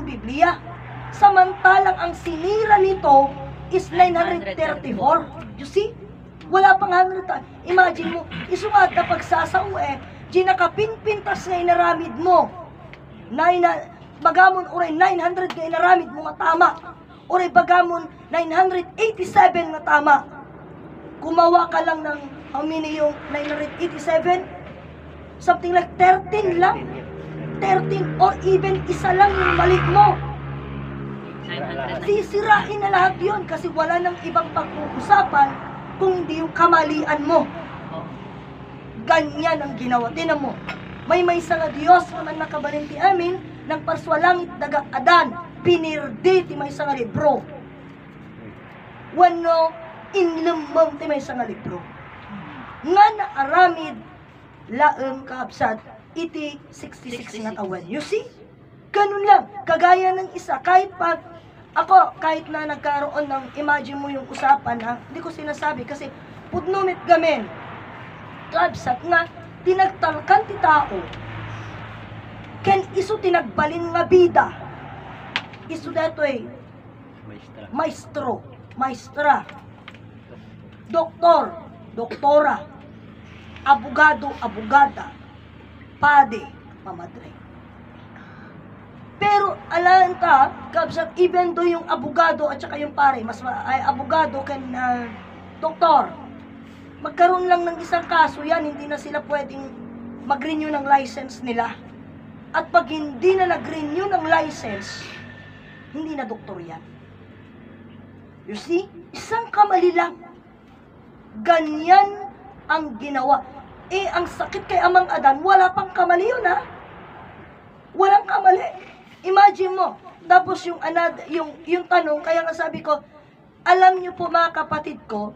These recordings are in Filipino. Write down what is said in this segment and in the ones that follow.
ng Biblia. Samantalang ang sinira nito is 934. You see? Wala pang 100. Imagine mo, isumat na pagsasao ginakapinpintas nga inaramid mo. Bagamon oray 900 nga inaramid mo nga tama. Oray bagamon 987 nga tama. Kumawa ka lang ng how many yung 987? Something like 13 lang. 13 or even isa lang yung mali mo. Sisirain na lahat yun kasi wala nang ibang pag-uusapan kung hindi yung kamalian mo. Ganyan ang ginawa. Tinan mo, may maysa nga Diyos naman nakabalin ti amin ng parswalangit daga adan pinirdi ti maysa nga libro. Wano inlembang ti maysa nga libro. Nga naaramid laeng kaabsat iti 66 nga tawen. You see? Ganun lang. Kagaya ng isa. Kahit pag ako, kahit na nagkaroon ng imagine mo yung usapan, ha? Hindi ko sinasabi kasi pudnumit gamen. Kaabsat nga, tinagtalkan ti tao. Ken iso tinagbalin nga bida. Iso datoy maestro, maestra, doktor, doktora, abogado, abogada, pade, mamadre. Pero alam ka, kabsat, even do yung abogado at saka yung pare, mas ay abogado kan doktor, magkaroon lang ng isang kaso yan, hindi na sila pwedeng mag-renew ng license nila. At pag hindi na nag-renew ng license, hindi na doktor yan. You see? Isang kamali lang. Ganyan ang ginawa. Ang sakit kay Amang Adan, wala pang kamali yun, ha? Walang kamali. Imagine mo, tapos yung tanong, kaya nga sabi ko, alam niyo po mga kapatid ko,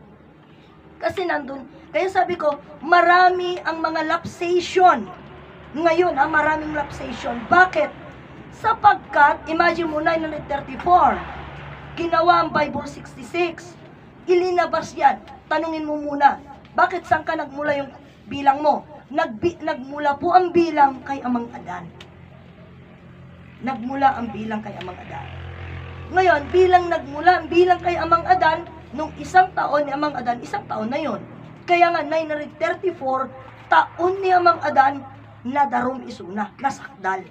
kasi nandun, kaya sabi ko, marami ang mga lapsation. Ngayon, maraming lapsation. Bakit? Sapagkat, imagine mo, 934, ginawa ang Bible 66, ilinabas yan. Tanungin mo muna, bakit saan ka nagmula yung bilang mo? Nagmula po ang bilang kay Amang Adan. Nagmula ang bilang kay Amang Adan. Ngayon, nagmula ang bilang kay Amang Adan, nung isang taon ni Amang Adan, isang taon na yon. Kaya nga, 934, taon ni Amang Adan, nadarom isuna, nasakdal.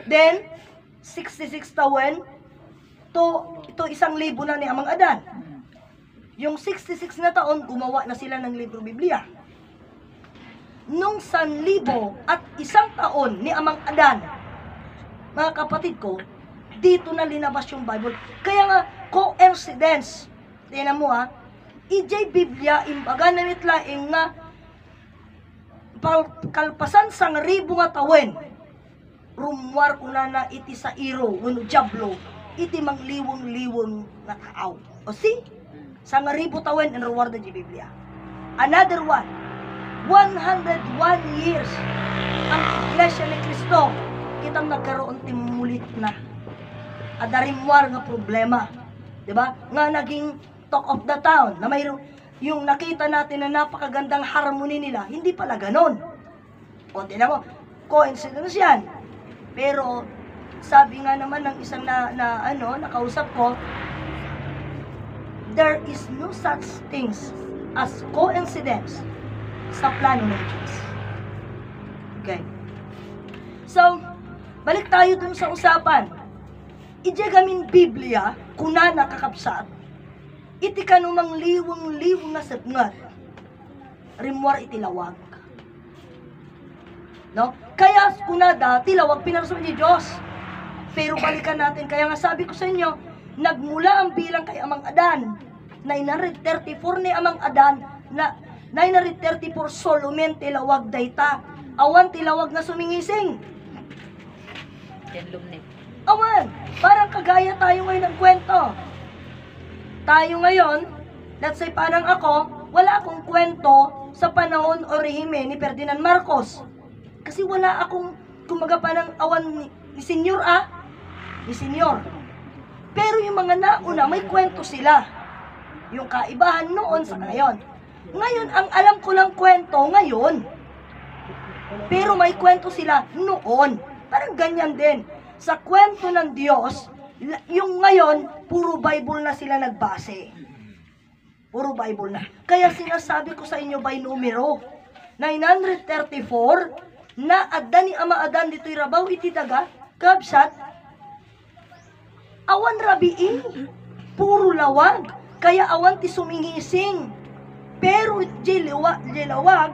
Then, 66 taon, ito 1,000 na ni Amang Adan. Yung 66 na taon, gumawa na sila ng libro Biblia. Nung 1,000 at isang taon ni Amang Adan, mga kapatid ko, dito na linabas yung Bible. Kaya nga, coincidence. Tingnan mo ha, ijay Biblia, imbaga na nitlaing nga, kalpasan sang ribo nga tawen, rumwar ko na iti sa iro, wano jablo, iti mangliwong-liwong nga tao. O see? Sang ribo tawen, and reward na di Biblia. Another one, 101 years, ang Iglesia ni Cristo, kitang nagkaroon timulit na adarimwar nga problema, diba? Nga naging talk of the town na mayroon yung nakita natin na napakagandang harmony nila, hindi pala ganon. O tingnan mo, coincidence yan. Pero sabi nga naman ng isang nakausap ko, there is no such things as coincidence sa plano ng Diyos. Okay. So, balik tayo dun sa usapan. Ijagamin Biblia, kuna nakakapsat, iti kanumang liwang-liwang na satngat, rimwar itilawag. No? Kaya kunada, tilawag pinarso ni Diyos. Pero balikan natin, kaya nga sabi ko sa inyo, nagmula ang bilang kay Amang Adan, 934 ni Amang Adan, na 934 Solomon tilawag dayta, awan tilawag na sumingising. Awan, parang kagaya tayo ngayon ng kwento. Tayo ngayon, let's say parang ako, wala akong kwento sa panahon o rehime ni Ferdinand Marcos. Kasi wala akong, kumaga parang awan ni Senyor ni Senyor. Pero yung mga nauna, may kwento sila. Yung kaibahan noon sa ngayon. Ngayon, ang alam ko lang kwento ngayon. Pero may kwento sila noon. Parang ganyan din. sa kwento ng Diyos, yung ngayon, puro Bible na sila nagbase. Puro Bible na. Kaya sinasabi ko sa inyo by numero, 934, na adda ni ama Adan dito'y rabaw iti daga, kabsat, awan rabii, puro lawag, kaya awan ti sumingising. Pero jilawag,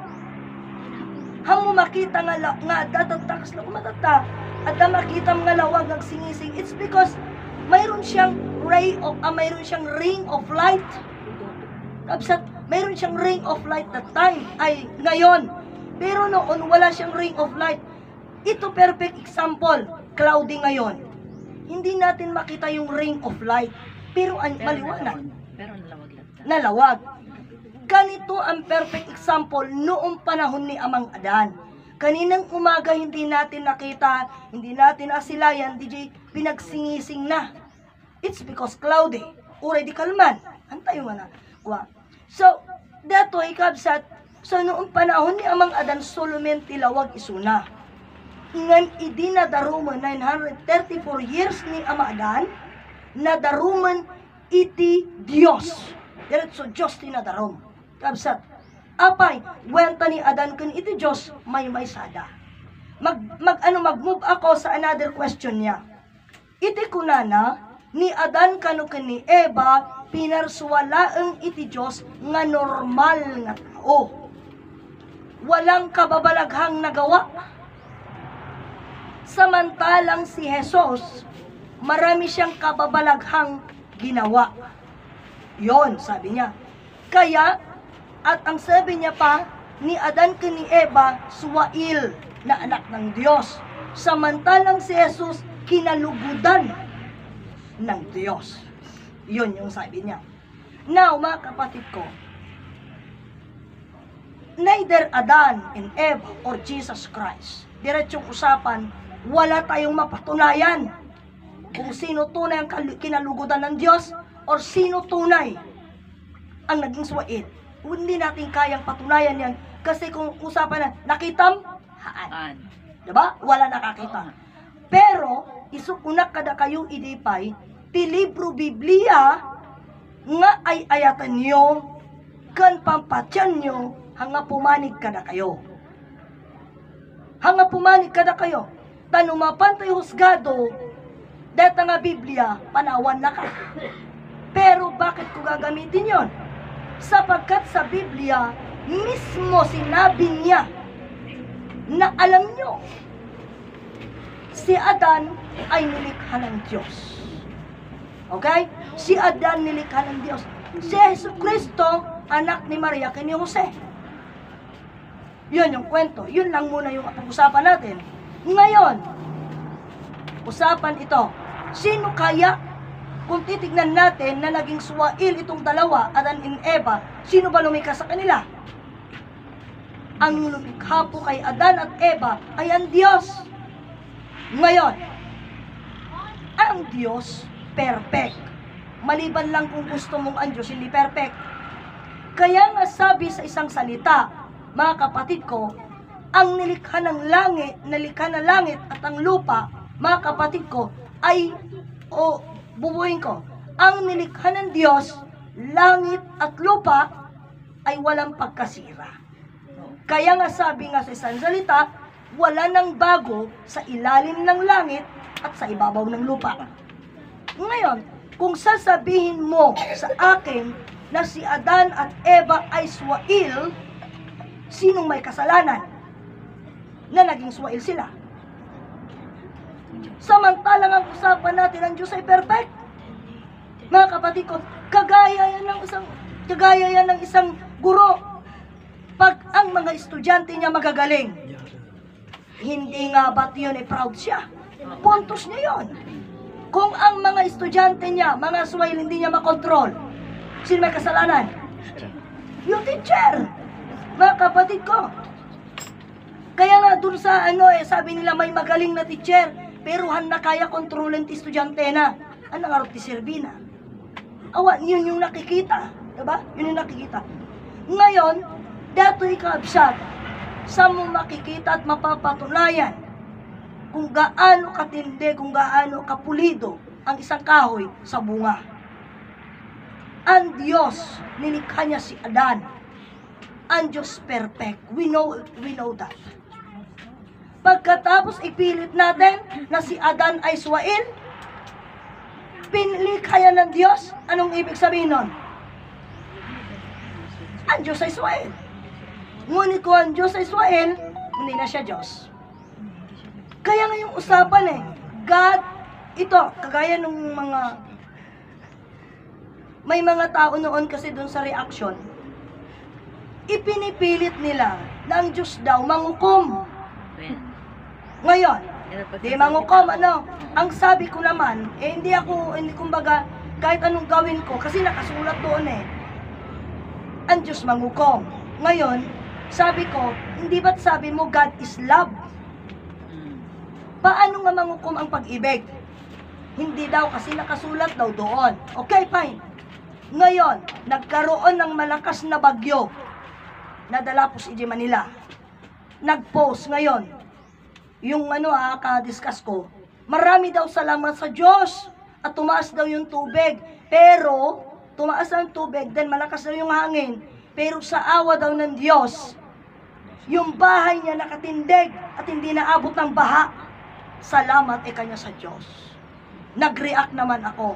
hamo makita nga datatakas na kumatata, at makita mga lawag nagsingising, it's because mayroon siyang mayroon siyang ring of light. Kabsat, mayroon siyang ring of light that time, ay ngayon. Pero noon, wala siyang ring of light. Ito perfect example, cloudy ngayon. Hindi natin makita yung ring of light, pero maliwanag. Pero nalawag lang. Nalawag. Ganito ang perfect example noong panahon ni Amang Adan. Kaninang umaga hindi natin nakita, hindi natin asilayan, DJ, pinagsingising na. It's because cloudy. Already kalman. Antayo nga na. So, dato ikabsat, so noong panahon ni Amang Adan, solumen tilawag isuna. Ngan idi na daruman 934 years ni Ama Adan, na daruman iti Diyos. Diretso Diyos tinadarom. Kabsat, apay, wenta ni Adan kun iti Diyos, may sada. Mag-move ako sa another question niya. Iti kunana, ni Adan kanu ni Eva, pinarswalaeng iti Diyos nga normal nga tao. Walang kababalaghang nagawa. Samantalang si Jesus, marami siyang kababalaghang ginawa. Yon, sabi niya. Kaya, at ang sabi niya pa, ni Adan ni Eva, suwail na anak ng Diyos. Samantalang si Jesus, kinalugudan ng Diyos. Yun yung sabi niya. Now, mga kapatid ko, neither Adan and Eva or Jesus Christ, diretsong usapan, wala tayong mapatunayan kung sino tunay ang kinalugudan ng Diyos or sino tunay ang naging suwaid. Hindi natin kayang patunayan yan kasi kung usapan na nakitam, haan. Diba? Wala nakakita. Pero, isukunak kada kayo idipay, ti libro Biblia nga ay ayatan nyo kan pampatyan nyo hanga pumanig kada kayo. Hanga pumanig kada kayo. Tanumapan tayo husgado, data nga Biblia, panawan na ka. Pero bakit ko gagamitin yon? Sapagkat sa Biblia, mismo sinabi niya na alam nyo, si Adan ay nilikha ng Diyos. Okay? Si Adan nilikha ng Diyos. Si Jesucristo, anak ni Maria kay ni Jose. Yun yung kwento. Yun lang muna yung pag-usapan natin. Ngayon, usapan ito. Sino kaya, kung titignan natin na naging suwail itong dalawa, Adan and Eva, sino ba lumikha sa kanila? Ang lumikha po kay Adan at Eva ay ang Diyos. Ngayon, ang Diyos, perfect. Maliban lang kung gusto mong ang Diyos hindi perfect. Kaya nga sabi sa isang salita, mga kapatid ko, ang nilikha ng langit, nalikha na langit at ang lupa, mga kapatid ko, ay, bubuhin ko, ang nilikha ng Diyos, langit at lupa, ay walang pagkasira. Kaya nga sabi nga sa isang salita, wala nang bago sa ilalim ng langit at sa ibabaw ng lupa. Ngayon, kung sasabihin mo sa akin na si Adan at Eva ay swail, sinong may kasalanan na naging swail sila? Samantalang ang usapan natin, ang Diyos ay perfect. Mga kapatid ko, kagaya yan ng isang guro. Pag ang mga estudyante niya magagaling, hindi nga ba't yun ay proud siya? Puntos niya yun. Kung ang mga estudyante niya, mga swail, hindi niya makontrol, sino may kasalanan? Yung teacher. Mga kapatid ko. Kaya nga dun sa sabi nila may magaling na teacher, pero han na kaya kontrolin ti estudyante na. Ano nga ti Servina? Awan, yun yung nakikita. Diba? Yun yung nakikita. Ngayon, dato'y kabsat, sa mo makikita at mapapatunayan kung gaano katindi, kung gaano kapulido ang isang kahoy sa bunga. Ang Diyos, nilikha niya si Adan. Ang Diyos perfect. We know that. Pagkatapos ipilit natin na si Adan ay swail, pinilikha yan ng Diyos. Anong ibig sabihin nun? Ang Diyos ay swail. Ngunit kung ang Diyos ay swail, hindi na siya Diyos. Kaya nga yung usapan God, ito, kagaya ng may mga tao noon kasi dun sa reaction, ipinipilit nila na ang Diyos daw mangukom. Ngayon, di mangukom, ang sabi ko naman, hindi kumbaga, kahit anong gawin ko, kasi nakasulat doon ang Diyos mangukom. Ngayon, sabi ko, hindi ba't sabi mo God is love? Paano nga mangukom ang pag-ibig? Hindi daw kasi nakasulat daw doon. Okay, fine. Ngayon, nagkaroon ng malakas na bagyo. Nadala po si Manila. Nag-post ngayon. Yung ka-discuss ko. Marami daw salamat sa Diyos. At tumaas daw yung tubig. Pero, tumaas ang tubig, then malakas daw yung hangin. Pero sa awa daw ng Diyos, yung bahay niya nakatindig at hindi naabot ng baha. Salamat kanya sa Diyos. Nag-react naman ako.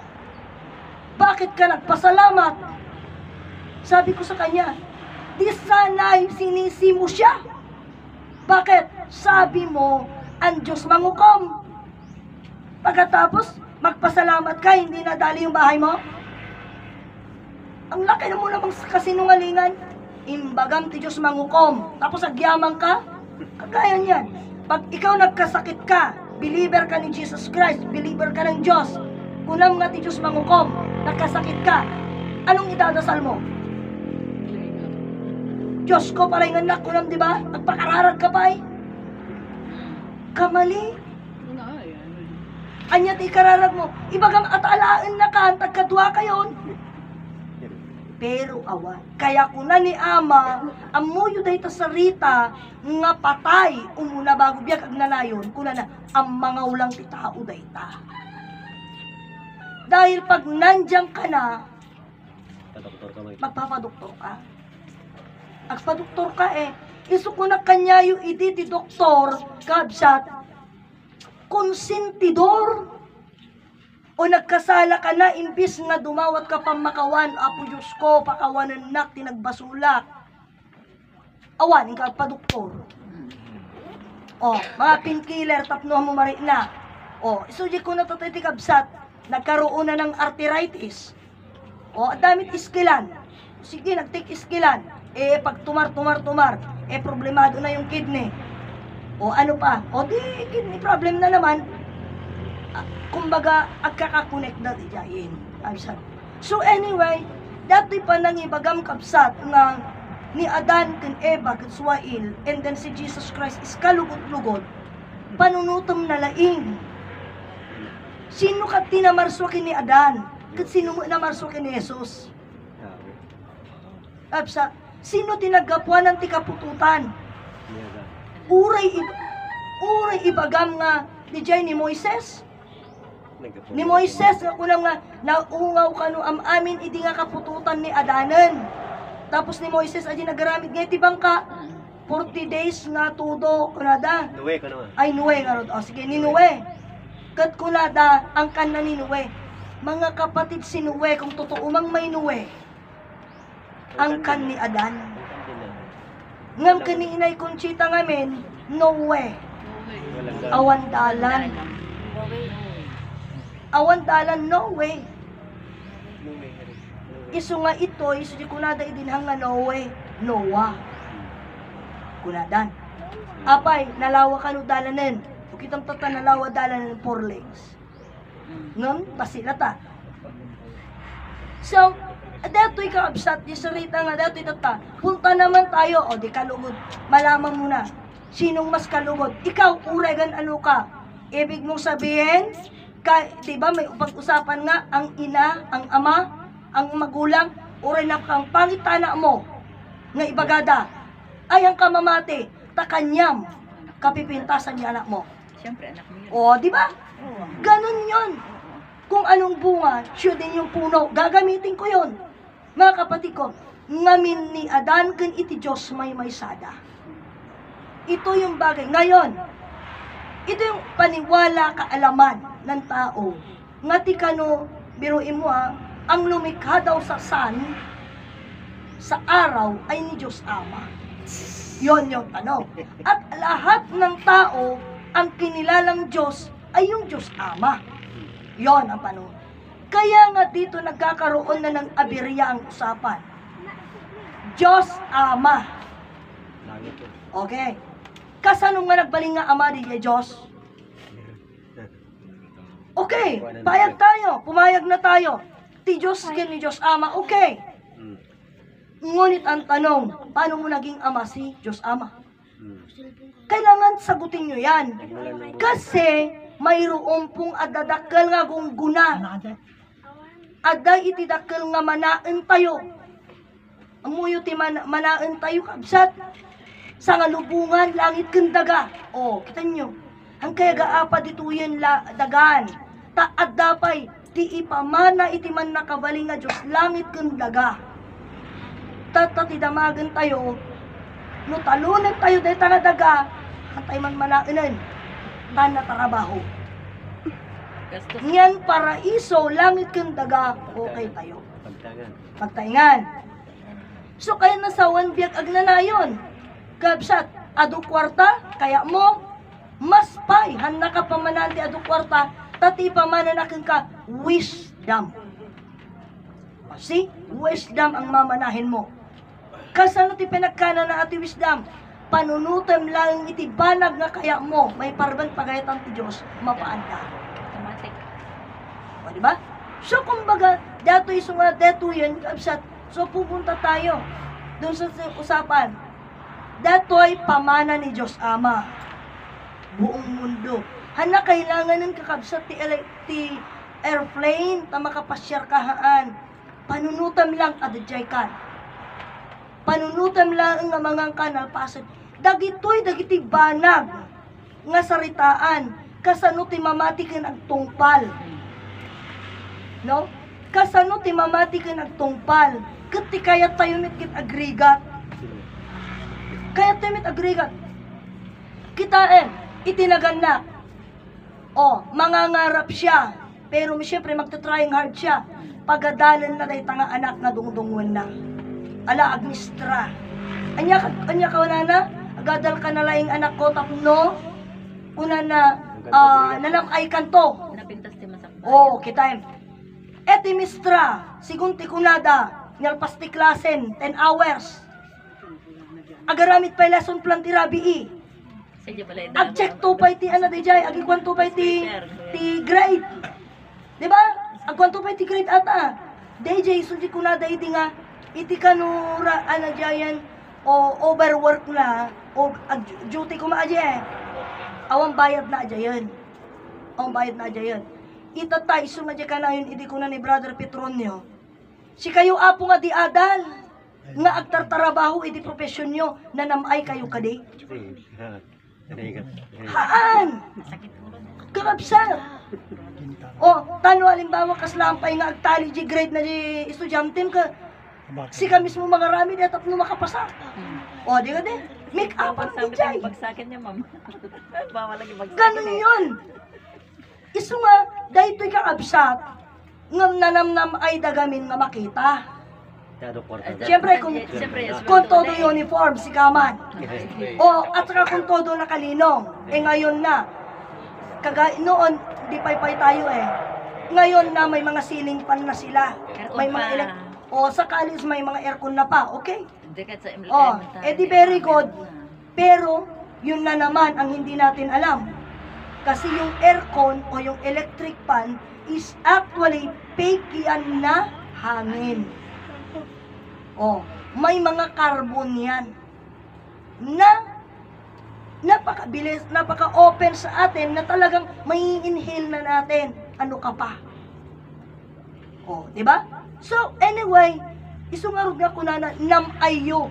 Bakit ka nagpasalamat? Sabi ko sa kanya, di sana'y sinisi mo siya. Bakit? Sabi mo, ang Diyos mangukom. Pagkatapos, magpasalamat ka, hindi nadali yung bahay mo? Ang laki na mo namang kasinungalingan. Imbagam ti Diyos mangukom. Tapos agyaman ka? Kagaya niyan. Pag ikaw nagkasakit ka, believer ka ni Jesus Christ, believer ka ng Diyos, kunam nga ti Diyos mangukom, nagkasakit ka, anong idadasal mo? Diyos ko, parang anak kunam, di ba? Nagpakararag ka pa Kamali. Anya ti kararag mo, ibagam atalaan na ka, tagkadwa kayon. Pero awan, kaya kuna ni Ama, amuyo dahito sa Rita, nga patay, umuna bago biyak agnanayon, kuna na, ang mga ulang ti tao dahita. Dahil pag nandiyan ka na, magpapadoktor ka. Agpadoktor ka iso ko na kanyayo iti ti doktor, kabsat, konsentidor. O nagkasala ka na, imbis nga dumawat ka pang makawan, apo Diyos ko, pakawanan nak, tinagbasulak. Awan, ikaw pa doktor. O, mga painkiller, tapno mo mari na. O, isudya ko na tatay tikabsat, nagkaroon na ng arthritis. O, damit iskilan. Sige, nagtik iskilan. Pag tumar, problemado na yung kidney. O, ano pa? O, di, kidney problem na naman. Kumbaga, agkakakonect na diyayin. So anyway, dati pa nang ibagam kapsat nga ni Adan ken Eva ken Swail, and then si Jesus Christ is kalugot-lugot, panunutom na laing. Sino ka tinamarso ken ni Adan? Ket sino mo namarso ken ni Jesus? Kapsat, sino tinagapuan ng tikapututan? Uray ibagam nga ni Moises. Ni Moises, kunang nga, naungaw ka no amin, idi nga kapututan ni Adanan. Tapos ni Moises, adi nagaramit nga, tibang ka, 40 days nga tudo, kunada. Nuwe ka naman. Ay, Nuwe nga ron. O, sige, ni Nuwe. Kat kunada, ang kana ni Nuwe. Mga kapatid si Nuwe, kung totoo mang may Nuwe, ang kan ni Adan. Ngam kaninay Conchita ngamin, Nuwe. Awandalan. Awandalan, no way. Iso nga ito, iso di kunada idinhang nga no way. Noah. Kunadan. Apay, nalawa ka no dalanan. O kitang tata nalawa dalanan 4 legs. Ngam, pasilata. So, dato'y kaabsat, di sarita nga dato'y tata. Punta naman tayo, o di kalugod. Malaman mo na, sinong mas kalugod. Ikaw, uregan ano ka. Ibig mong sabihin, diba may pag-usapan nga, ang ina, ang ama, ang magulang, uray na kang pangitana mo, nga ibagada, ay ang kamamati, takanyam, kapipintasan niya anak mo. Siyempre, anak mo yun. O, di ba? Oo. Ganun yun. Oo. Kung anong bunga, siya din yung puno. Gagamitin ko yun. Mga kapatid ko, ngamin ni Adan kan iti Diyos may sada. Ito yung bagay. Ngayon, ito yung paniwala kaalaman ng tao. Nga ti kano, biruin mo ang lumikha daw sa sun, sa araw ay ni Diyos Ama. Yon yung tanong. At lahat ng tao, ang kinilalang Diyos ay yung Diyos Ama. Yon ang tanong. Kaya nga dito nagkakaroon na ng aberya ang usapan. Diyos Ama. Okay. Kasano nga nagbaling nga Ama di Diyos? Okay, payag tayo. Pumayag na tayo. Ti Diyos ni Diyos Ama. Okay. Ngunit ang tanong, paano mo naging ama si Diyos Ama? Kailangan sagutin nyo yan. Kasi mayroon pong adadakkel nga gungguna. Aday itidakkel nga manaan tayo. Amuyo ti manaan tayo kabsat. Sa nga lubungan, langit kendaga. O, kita nyo. Ang kaya gaapa dito yan dagan. Taad dapay, ti ipamana iti man nakabaling nga Diyos, langit kendaga. Tatidamagan tayo, no talunan tayo dahil nga daga, hantay man manaanan, tan na trabaho. Gastos. Ngayon paraiso, langit kang daga, okay tayo. Pagtaingan. So kaya nasa one biag agnanayon. Kabsat, adu kwarta, kaya mo, mas pay, handa ka pamananti adu kwarta, tati pamananakin ka, wisdom. See? Wisdom ang mamanahin mo. Kasano ti pinagkana na ati wisdom? Panunutem lang iti banag nga kaya mo, may parban pagayatan ti Diyos, mapaanda. Automatic. O, di ba? So, kumbaga, dato isunga, dato yan, kabsat. So, pupunta tayo doon sa usapan. Dato ay pamana ni Diyos Ama. Buong mundo. Hana, kailangan ng kakabsat ti airplane, ta makapasyar kahaan. Panunutam lang, adadjay kan. Panunutam lang nga mga kanal pasad. Dagiti banag nga saritaan. Kasano ti mamati ka nagtungpal. No? Kasano ti mamati ka nagtungpal. Kati kaya tayo mit agrigat. Kaya tayo mit agrigat. Kitaan, itinagan na. O, mangangarap siya. Pero siyempre magta-trying hard siya. Pagadalan na day tanga anak na dungdungon na. Ala agmistra. Anya ka wala na? Agadal ka na laing anak ko tapno. Una na nanamay kanto. Napintas ti masakbay. Oh, kita. Eti mistra, sigunti kunada, nalpasti klasen 10 hours. Agaramit pa lesson plan ti rabii. Sadya pala yung Agcheck to pa ti ana dijay, agikwan to pa ti grade. 'Di ba? Agkwan to pa ti grade ata. DJ sulti kunada iti nga iti kanura ana jayan o overwork na o duty ko maaje. Awang bayad na ajayan. Awang bayad na ajayan. Itatay so nga ka na yun iti ko na ni Brother Petronio. Si kayo apo nga di adal nga agtartarabaho iti profesyon nyo na namay kayo kadi. Haan! Kakabsat! O, tano alimbawa kaslampay nga agtali di grade na di estudyante ka. Si ka mismo mga rami di atap no makapasa. O, di ka di? Make up ang Sabi DJ. ko bagsakin niya, ma'am. Bawal lagi bagsakin. Ganun yun. Iso nga, dahil ito'y kakabsat, ngam nanamnam ay dagamin nga makita. Siyempre, kung todo uniform, si Kaman. O, at saka kung todo nakalinong. Ngayon na, noon, di paypay tayo Ngayon na may mga ceiling fan na sila. May mga sa college may mga aircon na pa, okay? Oh, di very good. Pero, yun na naman ang hindi natin alam. Kasi yung aircon o yung electric fan is actually fake yan na hangin. Oh, may mga carbon yan na napakabilis, napaka-open sa atin na talagang may inhale na natin. Ano ka pa? Oh, di ba? So, anyway, isungarog nga ko na namayo.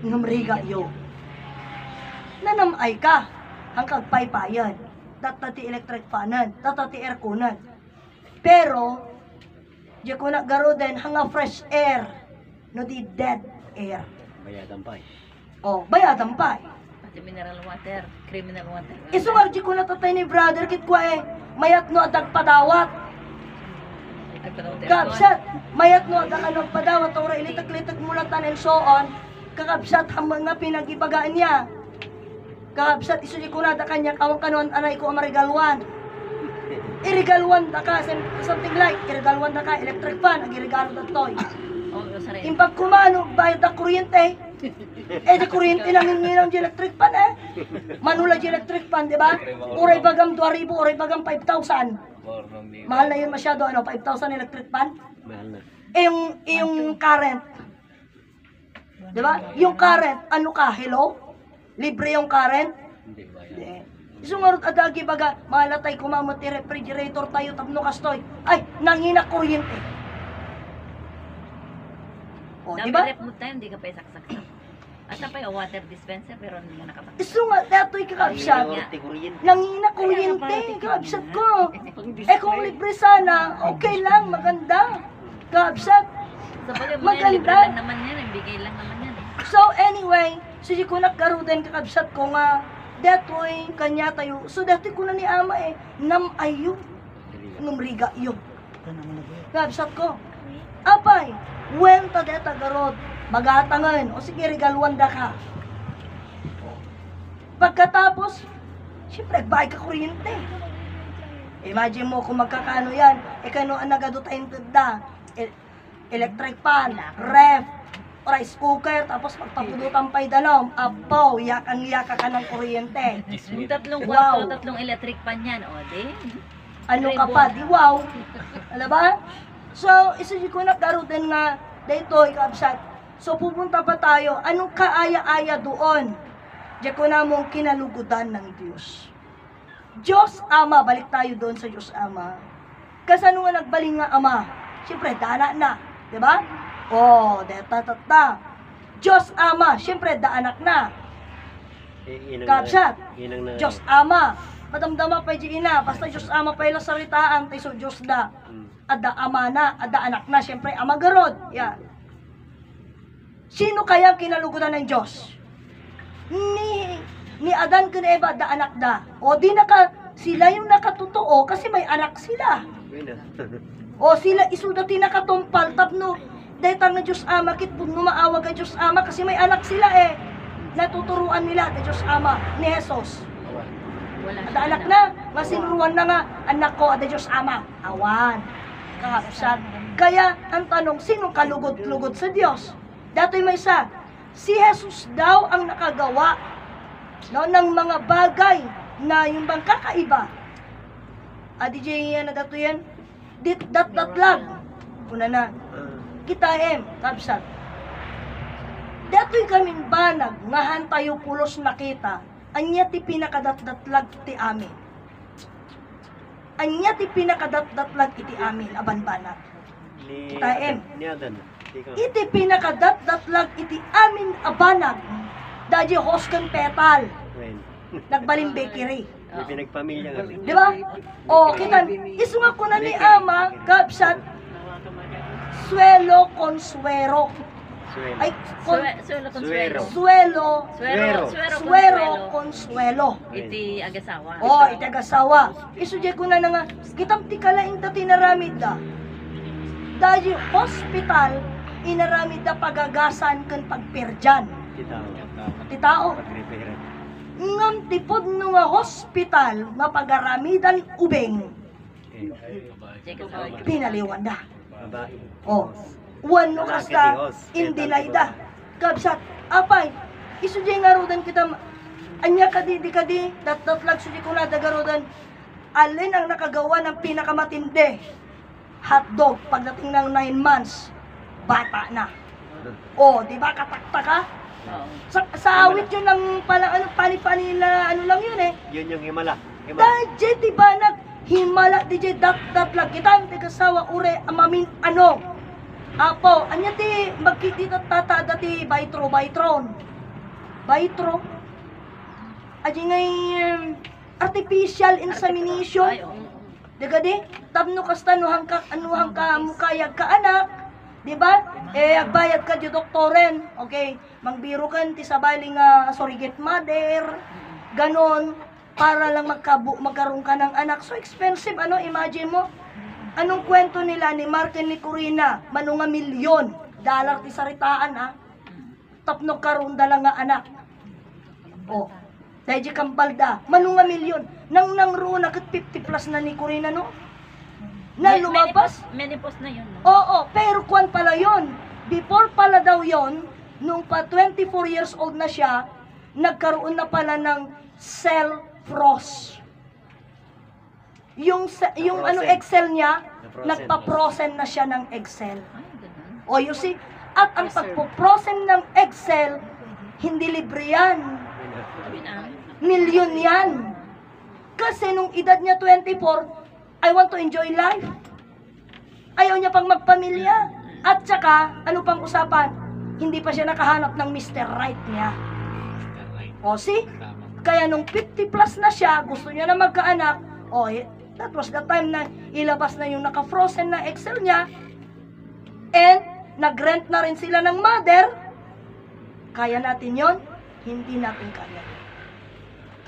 Namriga yo. Nanamay ka. Ang kagpaypayan. datati electric fanan, datati airconan. Pero, di ko na garo din hanga fresh air, no di dead air. Bayadan pa eh. O, bayadan pa eh. Pati mineral water, criminal water. Iso nga, di ko na tatay ni brother, kit ko eh, mayat no adag padawat. Ay, panahon tayo. Kakabsat, mayat no adag anong padawat, ora ilitak-litak mulatan and so on, kakabsat ang mga pinagibagaan niya. Kakabsat, iso di ko na da kanya, kawang kanon, anay ko amarigalwan. Irigalwan da ka, something like, irigalwan da ka, electric fan, ang irigalo da toy. Oh, sorry. Impag kumano, bayad da kuryente. Di kuryente nang ng electric fan eh. Manula di electric fan, di ba? Uray bagam 2,000, uray bagam 5,000. Mahal na yun masyado, 5,000 electric fan. Mahal na. Yung current. Di ba? Yung current, ano ka, hello? Libre yung current? Hindi bayad. Hindi. Isungarot adagi baga, mahalatay kumamot refrigerator tayo tapno kastoy. Ay, nangina kuryente. O, di ba? Rep mo tayo, hindi ka pa isaksak. Asa pa yung water dispenser, pero hindi ka nakapag. Isungat, dato'y kakabsat. Nangina kuryente, kakabsat ko. Kung libre sana, okay lang, maganda. Kakabsat. Sa bagay, Maganda. libre lang naman yan, bigay lang naman yan. So anyway, sige ko nakaro din kakabsat ko nga, dato'y kanya tayo. So dati ko na ni ama eh, nam ayo, numriga yo. Kakabsat ko. Apay, wenta deta garod, magatangan, o sige regaluan da ka. Pagkatapos, siyempre, bay ka kuryente. Imagine mo kung magkakano yan, kano ang nagadutayin da, electric pan, ref, rice cooker, tapos magpapudutan pa'y danom, apaw, yakang-yaka ka ng kuryente. Yung tatlong Wow. kwarto, tatlong electric pan yan, o di? Ano ka pa, di wow. Alam ba? So, isa ko nagdaro din nga, dito, ikabsat. So, pupunta pa tayo, anong kaaya-aya doon? Diyan ko namong kinalugudan ng Diyos. Diyos Ama, balik tayo doon sa Diyos Ama. Kasi ano nga nagbaling nga Ama? Siyempre, dana na, di ba? Oh, deta. Diyos Ama, siyempre, daanak na. Kapsat, Diyos Ama. Madamdama pa ina, basta Diyos Ama pa ilang saritaan, tayo so Diyos da. Ada ama na, ada anak na, siyempre ama garod. Yan. Sino kaya kinalugudan ng Diyos? Ni Adan kun Eva da anak da. O di sila yung nakatotoo kasi may anak sila. O sila isudati nakatumpal tapno. Dahil na Diyos Ama, kit pag numaawag ang Diyos Ama kasi may anak sila eh. Natuturuan nila ng Diyos Ama ni Jesus. Wala Ada anak na, masinuruan na nga, anak ko, ada Diyos Ama. Awan. Kakapsat. Kaya, ang tanong, sino kalugod-lugod sa Diyos? Dato'y may isa, si Jesus daw ang nakagawa no, ng mga bagay na yung bang kakaiba. Adi J, na dato yan? Datlag. Una na. Kita kapsat. Dato'y kaming banag, ngahan tayo pulos nakita, anya ti pinakadatdatlag ti amin. Anya ti pinakadatdatlag iti amin, aban banag. Kita Ni Adan. Iti pinakadatdatlag iti amin abanag. Dadya hoskan petal, nagbaling bakery. May pinagpamilya nga. Di ba? O, kita, isunga ko na ni ama, kapsat, suelo consuero. Ay, Suelo consuelo. suelo, suero consuelo. consuelo. Iti agasawa. O, itagasawa. Isudya ko na nga, kitang tikalaing dati naramid da. Dahil hospital, inaramid da pagagasan kan pagperdyan. Ti tao. Pag-repair. Ngam tipod no nga hospital, nga pagaramidan ubeng, pinaliwan da. Babae. O, wano kasta, indinay da. Kabsat, apay, isudya nga rodan kita, anya kadi, datlag sudya ko na dagarodan, alin ang nakagawa ng pinakamatindi? Hotdog, pagdating ng 9 months, bata na. O, di ba katakta ka? Sa awit yun ng ano, pani-pani na ano lang yun eh. Yun yung himala. Dahil di ba naghimala di datlag kita, tigasawa ure amamin ano. Apo, anya ti magkiti tata dati baytron. Baytro. Aji ngay artificial insemination. Ay, oo. Diga di, tapno kasta anuhang ka mukayag ka anak, di ba? Agbayad ka di doktoren, okay? Mangbiro kan ti sabali nga surrogate mother, ganon, para lang magkaroon ka ng anak. So expensive, ano? Imagine mo, anong kwento nila ni Martin ni Corina, manunga $1,000,000 ti saritaan, ha? Tapno karoon dala nga anak. Oh, dahil di kampalda, manunga $1,000,000. Nang roon na 50 plus na ni Corina, no? Na lumabas. Menopause na yun, no? Oo, pero kwan pala yon. Before pala daw yon, nung pa 24 years old na siya, nagkaroon na pala ng cell frost. Yung ano Excel niya, nagpa-frozen na siya ng Excel. Ay, ganun. O you see, at ang pagpo-frozen ng Excel, hindi libre yan. Sabi na, Milyon yan. Kasi nung edad niya 24, I want to enjoy life. Ayaw niya pang magpamilya. At saka, ano pang usapan? Hindi pa siya nakahanap ng Mr. Right niya. O see? Kaya nung 50 plus na siya, gusto niya na magkaanak, that was the time na ilabas na yung naka-frozen na Excel niya. And, nag-rent na rin sila ng mother. Kaya natin yon? Hindi natin kaya.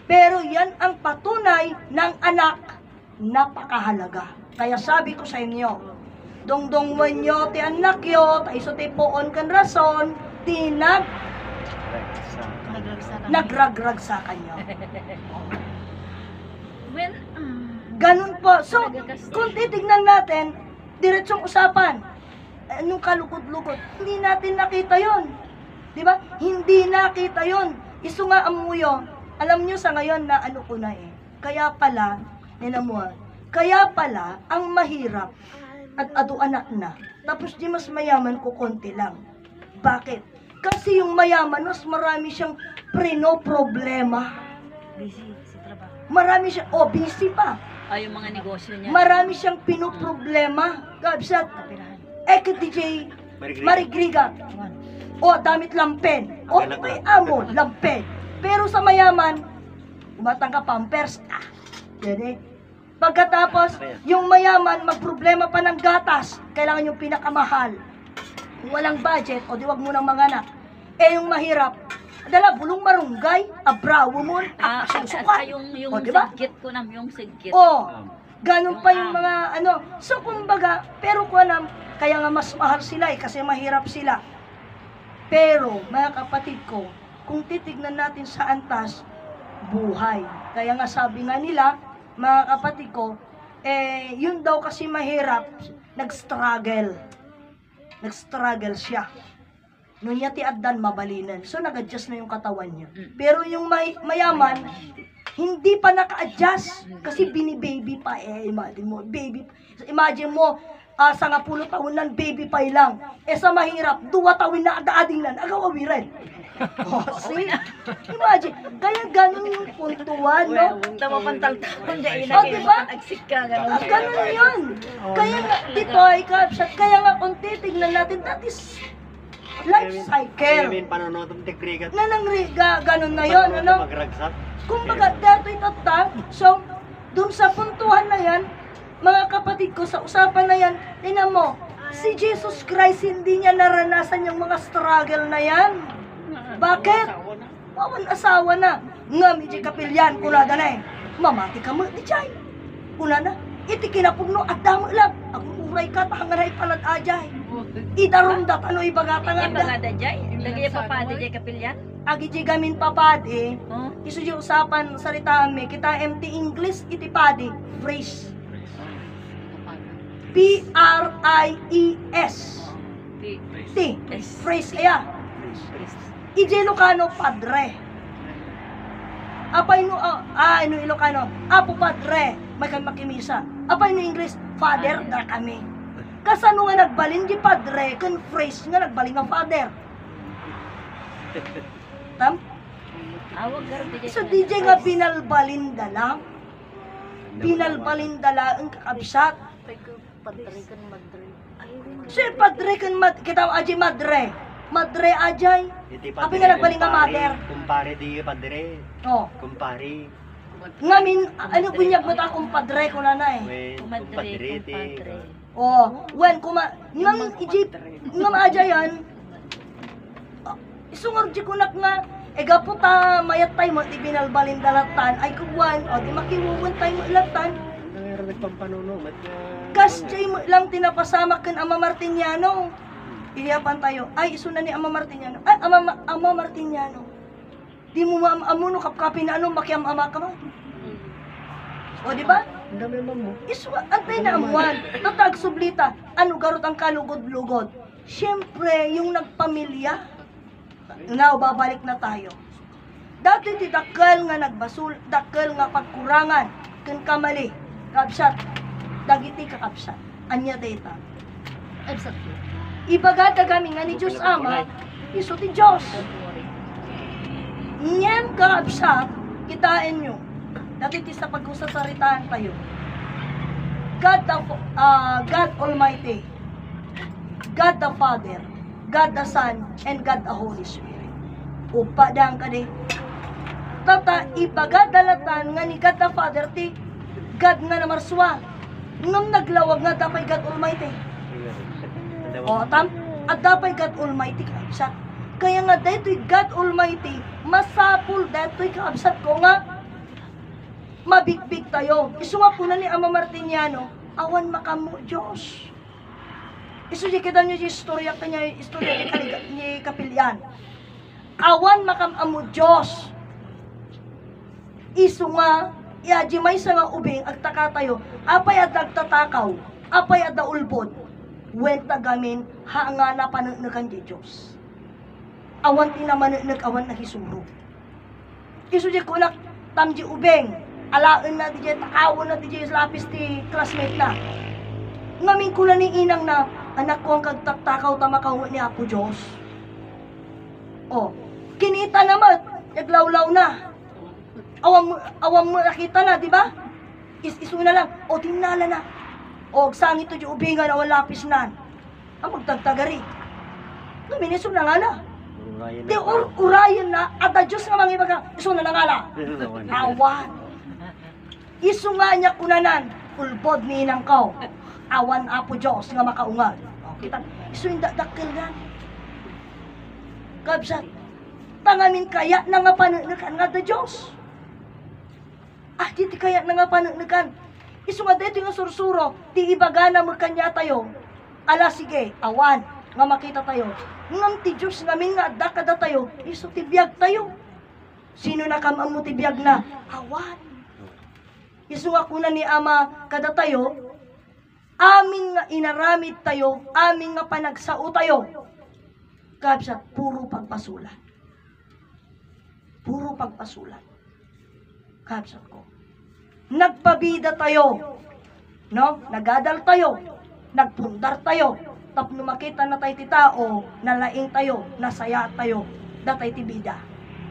Pero yan ang patunay ng anak, napakahalaga. Kaya sabi ko sa inyo, dongdong mo nyo ti anak yo, taiso ti poon kan rason, nagragrag sa kanyo. well, Ganun po. So, kung titignan natin, diretsong usapan, nung kalukod-lukod, hindi natin nakita yon. Di ba? Hindi nakita yon. Iso nga amuyo. Alam nyo sa ngayon na ano ko na Kaya pala, kaya pala, ang mahirap at ado anak na. Tapos di mas mayaman ko konti lang. Bakit? Kasi yung mayaman, mas marami siyang problema. busy sa trabaho. Marami siya, busy pa. Ay, yung mga negosyo niya. Marami siyang pinoproblema. Kabsat, Kapirahan. DJ Marigriga. Damit lampen. May amo, lampen. Pero sa mayaman, umatang ka pampers. Yan Pagkatapos, yung mayaman, magproblema pa ng gatas. Kailangan yung pinakamahal. Kung walang budget, di wag mo nang manganak. Yung mahirap, dala bulong marunggay, abrawo mo, susuka. Yung diba? sigit ko na, yung sigit. Ganun pa yung mga So, kumbaga, pero ko alam, kaya nga mas mahal sila kasi mahirap sila. Pero, mga kapatid ko, kung titignan natin sa antas, buhay. Kaya nga sabi nga nila, mga kapatid ko, yun daw kasi mahirap, nag-struggle. Nag-struggle siya. Nung niya tiaddan, mabalinan. So, nag-adjust na yung katawan niya. Pero yung mayaman, hindi pa naka-adjust. Kasi bini-baby pa Imagine mo, baby. Imagine mo, sa nga 10 taon lang, baby pa lang. Sa mahirap, 2 taon na adaading lang, agaw awirin. See? Imagine, kaya ganun yung puntuan, no? Tama pantal-taon, diba? Agsik ka, gano'n. Ganun yun. Kaya nga, dito ay kaya nga kung titignan natin, that is life cycle. Panonood ng tikrigat. Ganun na yun, ano? Magragsak. Kumbaga, dato'y tatang, so, dun sa puntuhan na yan, mga kapatid ko, sa usapan na yan, tingnan mo, si Jesus Christ, hindi niya naranasan yung mga struggle na yan. Bakit? Wawan asawa na. Nga, medyo kapilyan, kunada na mamati ka mo, di chay. Kuna na, iti kinapugno at damo lang. Ang uray ka, tahangaray palad ajay. Idarum dat, ano ibagatang Yung mga anda. dajay, lagay pa pa dajay kapilyan. Agi gamin papadi, Oh, iso di usapan salita me, kita MT English, iti padi, phrase. P-R-I-E-S. T. Phrase kaya. Ije Ilocano, padre. Apay no, no Ilocano, apo padre, may kang makimisa. Apay no English, father, da kami. Kasano nga nagbalin di padre, kan phrase nga nagbalin nga father. Tam? awag garo dajay. So DJ nga pinalbalin dala. Pinalbalin dala ang kakabsat. So padre kan kita aji madre. Madre ajay. Abi nga nagbalin nga mother. Kumpare di padre. Oh. Kumpare. Ngamin, ano bunyag mo ta kumpadre ko na na eh. May Kumadre, kumpadrete. kumpadre. Oh, when ngam ijip, ngam aja yan, isungor di kunak nga, ega po ta mayat tayo mo, di binalbalin dalatan, ay kuwan, o di makiwuwan tayo mo ilatan, Nangyari nagpampanuno. kas jay mo lang tinapasama kan Ama Martiniano. Iyapan tayo, ay iso na ni Ama Martiniano, ay Ama Martiniano, di mo maamuno kapkapin na ano, makiam-ama ka mo. O di ba? Ang dami naman mo. Iswa, antay na amuan. Tatag sublita, ano garot ang kalugod-lugod? Siyempre, yung nagpamilya. Now, babalik na tayo. Dati ti dakkel nga nagbasul, dakkel nga pagkurangan, kun kamali, kapsat, dagiti kakapsat. Anya data. Exactly. Ibagata kami nga ni Diyos Ama, iso ti Diyos. Nyan kakapsat, kitain nyo. Dati ti sa pagkusasaritaan tayo. God Almighty, God the Father, God the Son, and God the Holy Spirit. Upa dang kadi. Tata ipagadalatan nga ni God the Father ti God nga namarswa. Ngam naglawag nga dapay God Almighty. O tam at dapay God Almighty kaabsat. Kaya nga daytoy God Almighty masapul daytoy kaabsat ko nga mabigbig tayo. Isu nga po na ni Ama Martiniano, awan makamu Diyos. Isu di kita nyo istorya kanya, istorya ni Kapilyan. Awan makamu Diyos. Isu nga, iaji may sa nga ubing, agtaka tayo, apay at nagtatakaw, apay at daulbod, wenta gamin, hanga na panagnagan di Diyos. Awan tinamanagnak, awan na hisuro. Isu di kunak, tamji ubing, alaen na DJ, takawon na DJ, lapis ti classmate na. Ngamin ko na ni inang na, anak ko ang kagtaktakaw tamakaw ni Apo Diyos. O, kinita naman, naglawlaw na. Awam mo nakita na, di ba? Isu na lang, o tinala na. O, sangit to di ubingan, awang lapis na. Ang magtagtagari. Ngamin, isu na nga na. Di urayan na, at a Diyos nga mga ibaga, isu na nga na. Awan. Isu nga niya kunanan, ulbod ni inang ko. Awan Apo Diyos nga makaungal. O, kita, isu yung dakil na. Kabsat, tangamin kaya na nga panagnakan nga da Diyos. Ah, di kaya na nga panagnakan. Isu nga dito yung sursuro, di ibaga na magkanya tayo. Ala sige, awan, nga makita tayo. Ngam ti Diyos ngamin nga dakada tayo, isu tibiyag tayo. Sino na kamang mo tibiyag na? Awan. Isu nga kuna ni Ama kada tayo, amin nga inaramid tayo, amin nga panagsao tayo. Kabsat, puro pagpasulan. Puro pagpasulan. Kabsat ko. Nagpabida tayo. No? Nagadal tayo. Nagpundar tayo. Tapno makita na tayo ti tao, nalaing tayo, nasaya tayo, datay ti bida.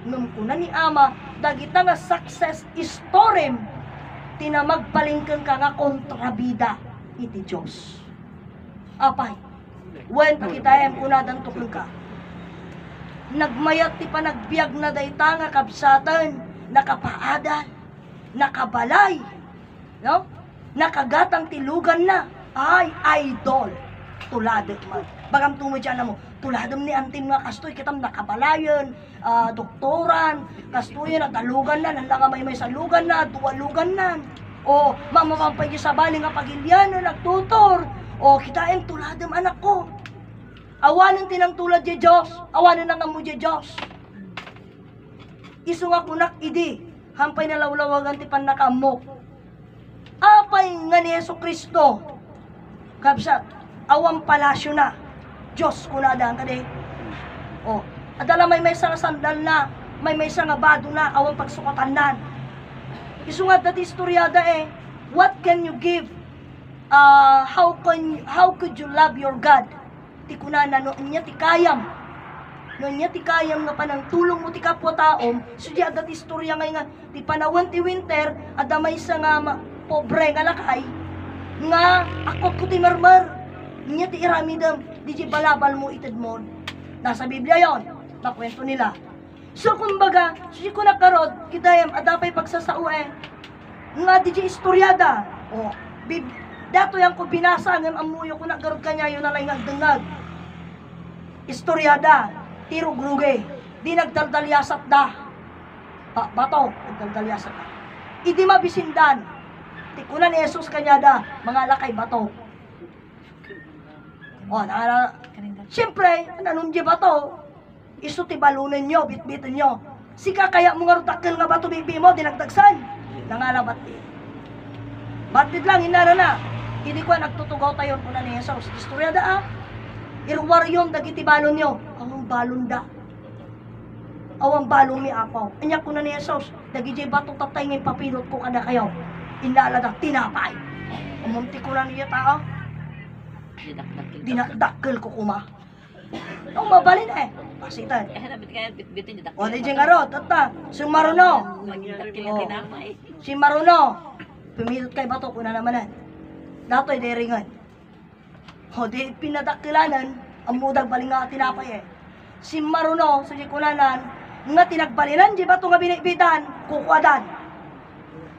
Nung kuna ni Ama, dagita nga success story tinamagpalingkan ka nga kontrabida iti Diyos. Apay, when pakitayan kunadan tukong ka, nagmayat ti panagbiag na dayta nga kabsatan, nakapaadan, nakabalay, no? Nakagatang tilugan na, ay idol, tuladot man. Bagam tumudyan na mo, tuladom ni antim nga kastoy, kitam nakabalayan, doktoran, kastoyan, natalugan na, nandang may salugan na, tuwalugan na. O, mamamampay sa bali nga pagilyan na nagtutor. O, kitain tuladom anak ko. Awanan tinang tulad di Diyos, awanan na nga mo di Diyos. Isu nga kunak idi, hampay na lawlawagan ti pannakamok. Apay nga ni Yesu Kristo, kabsat, awang palasyo na. Diyos kunadaan ka di. O, adala may sa sandal na, may sa nga bado na, awang pagsukatan na. Isu nga dati istoryada eh, what can you give? How could you love your God? Ti kunana, no niya ti kayam. No niya ti kayam nga panang tulong mo ti kapwa taom, so di dati istorya nga ti panawan ti winter, adamay sa nga pobre nga lakay, nga akot ko ti marmar. Niya ti iramidam, di balabal mo ited mo. Nasa Biblia yon, nakwento nila. So kumbaga, si ko nakarod, kidayam, adapay pagsasauin, nga di istoryada. O, dato yan ko binasa, ngam amuyo ko nagarod kanya, yun na lang nagdengag. Istoryada, tirugruge, di nagdaldalyasat da. Bato, nagdaldalyasat da. Idi mabisindan, tikunan ni Jesus kanya da, mga lakay bato. O, siyempre, nanunji bato, iso ti balunin nyo, bitbitin nyo. Sika kaya mo nga rutakil nga bato bibi mo, dinagdagsan. Nangalabat di. Batid lang, hinara na. Hindi ko nagtutugaw tayo po na ni Jesus. Istorya da irwar yung dagiti balon nyo. Ang balon da. Awang balon mi apaw. Anya ko na ni Jesus. Dagiti bato tatay ng papilot ko kada kayo. Indala da, tinapay. Umunti ko na niya tao. Dinakdakil ko kuma. Ang mabalin pasitan. Bitin O, di dyan nga tata. Si Maruno. Si Maruno. Pumilot kay bato, kuna namanan. Dato'y deringan. O, di pinadakilanan, ang mudag baling nga tinapay Si Maruno, sa di kunanan, nga tinagbalinan, di bato nga binibitan, kukwadan.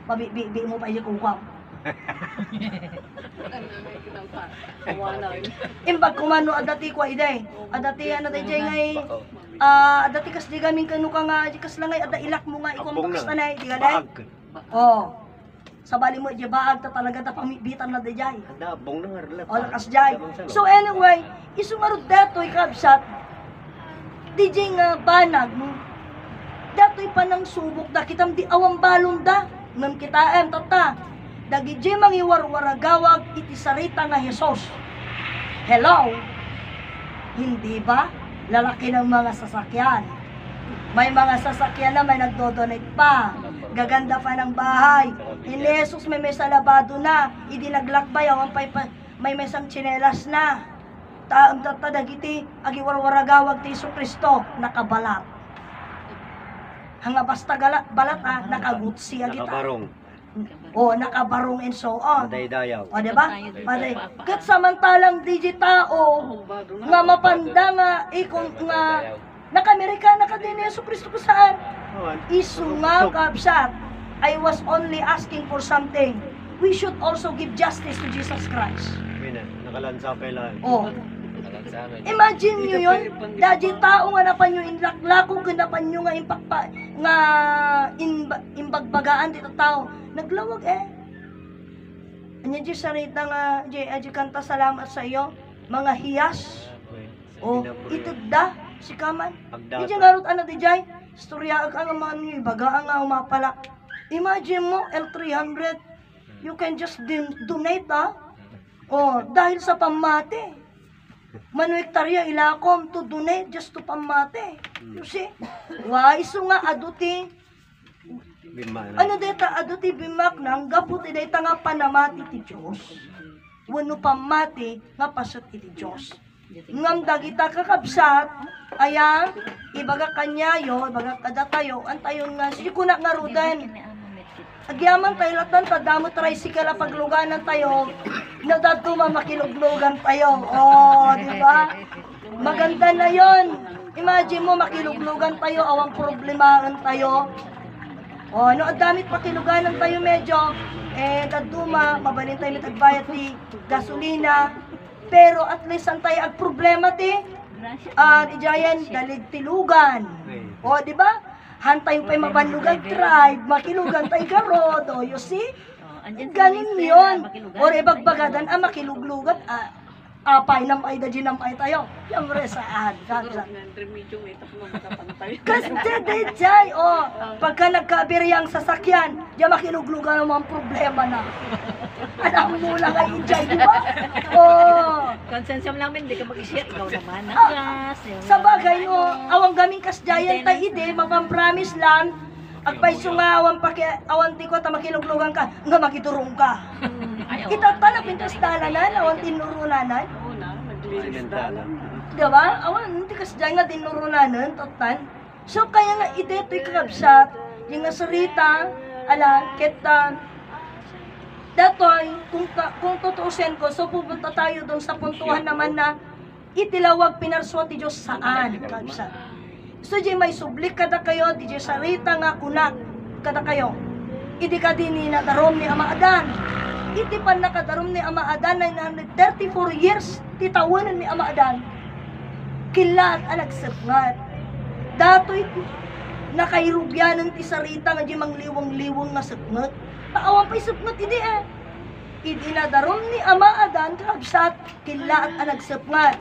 Pabibi mo pa yung kukwam. Imbag kumano adati ko ide. Adati ano tayo ngay adati kas di gamin kanu ka nga di kas langay ada ilak mo nga ikong pakistanay di gaday. Oh. Sa bali mo di baag ta talaga ta pamibitan na dayay. Ada bong nang arla. O lakas jay. So anyway, isungarod datoy kabsat. DJ nga banag mo. Datoy pa nang subok da kitam di awang balon da. Ngam kita tata. Dagi di mangiwarwaragawag iti sarita nga Jesus. Hello? Hindi ba? Lalaki ng mga sasakyan. May mga sasakyan na may nagdodonate pa. Gaganda pa ng bahay. Ni Jesus may salabado na. Idinaglakbay ang may mesang tsinelas na. Dagiti agiwarwaragawag ti Isu Kristo nakabalat. Hanga basta balat nakagutsi agita. Nakabarong. O, nakabarong and so on. Dayaw. O, diba? Paday. Kat samantalang digitao, nga mapanda nga, ikong nga, naka-Amerikana ka din Yesu Cristo ko saan? Isu nga kabsat. I was only asking for something. We should also give justice to Jesus Christ. Nakalansa pa lang. O, imagine nyo yun, dadi tao nga napan nyo inlaklakong kanapan nyo nga impakpa, nga imbagbagaan dito tao. Naglawag Anya di sarita nga, di kanta salamat sa iyo, mga hiyas. O, itugda, si Kaman. Di nga rot ano di jay, storya ang mga nyo, bagaan nga umapala. Imagine mo, L300, you can just donate O, dahil sa pamate. Manuektarya ilakom to donate just to pamate. You see? Iso nga aduti. Ano deta aduti bimak nang gaputi deta nga panamati ti Diyos. Wano pamati nga pasat iti Diyos. Ngam dagita kakabsat, ayan, ibaga kanyayo, ibaga kadatayo, antayon nga, sikunak nga rudan. Agyaman tayo latan, tadamo tricycle na pagluganan tayo, nadaduma makiluglugan tayo. Di ba? Maganda na yon. Imagine mo, makiluglugan tayo, awang problemahan tayo. No, at damit pakiluganan tayo medyo, daduma, mabalin tayo mitagbayat ni gasolina, pero at least ang tayo ag problema ti, ijayan, dalig tilugan. Di ba? Hantay pa'y mabanlugan tribe, makilugan tayo garod, you see? Ganun yun. O ibagbagadan, makiluglugan, apay namay da ginamay tayo. Siyempre saan? Kasi day, pagka nagkabiriyang sasakyan, diyan makiluglugan naman problema na. Alam mo lang ay enjoy, di ba? Konsensya mo namin, hindi ka mag-share. Ikaw naman, sa bagay, awang gaming kasdayan tayo ide, mapampromise lang, agpaiso nga awan ti ko ta makiluglugan ka, nga makidurong ka. Kita tanap pintas dalanan, awan tinurunanan. Diba? Awan, hindi kasdayan nga tinurunanan, totan. So, kaya nga ide ito'y kakabsat, yung nga sarita, kita, datoy, kung tutuusin ko, so pupunta tayo doon sa puntuhan naman na itilawag pinarswa ti Diyos saan, kabsat. So di may sublik kada kayo, di sarita nga kunak kada kayo. Idi ka din ni nadarom ni Ama Adan. Iti pan nakadarom ni Ama Adan 934 years titawanan ni Ama Adan. Kilat ang nagsapngat. Datoy nakairugyanan ti sarita nga di mangliwang-liwang nga sapngat. Taawan pa'y sapngat idi Idi nadarom ni Ama Adan kabsat kilat ang nagsapngat.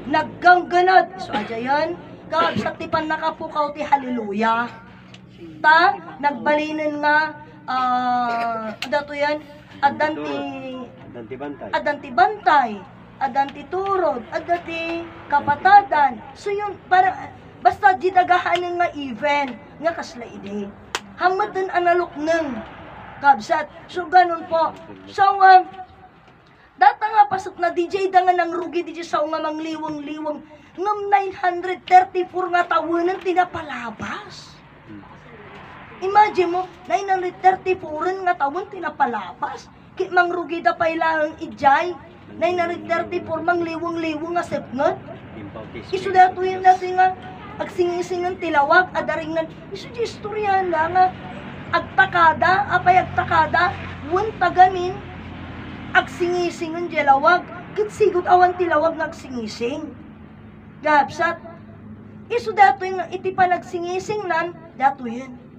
Naggangganad. So ajayan, kabsat ti pan nakapukaw ti haleluya. Ta nagbalinan nga dato yan Adanti bantay. adanti bantay, adanti turod, adanti kapatadan. So yun para basta di dagahanan nga event nga kasla ide. Hamatan analok nang kabsat. So ganun po. So data nga pasok na DJ da nga nang rugi DJ sa nga mangliwang-liwang ngam 934 nga tawanan tinapalabas. Imagine mo, 934 nga taon tinapalapas. Kit mangrugi da pa ilang ijay. 934 mangliwang-liwang nga sepngot. Isu dato yun natin nga agsingisingan tilawag, adaringan. Isu di istoryan nga agtakada, apay agtakada, wan tagamin, agsingisingan jelawag. Kit sigot awan tilawag nga agsingising. Gabsat, isu dato yung iti pa nagsingising nan, dato yun.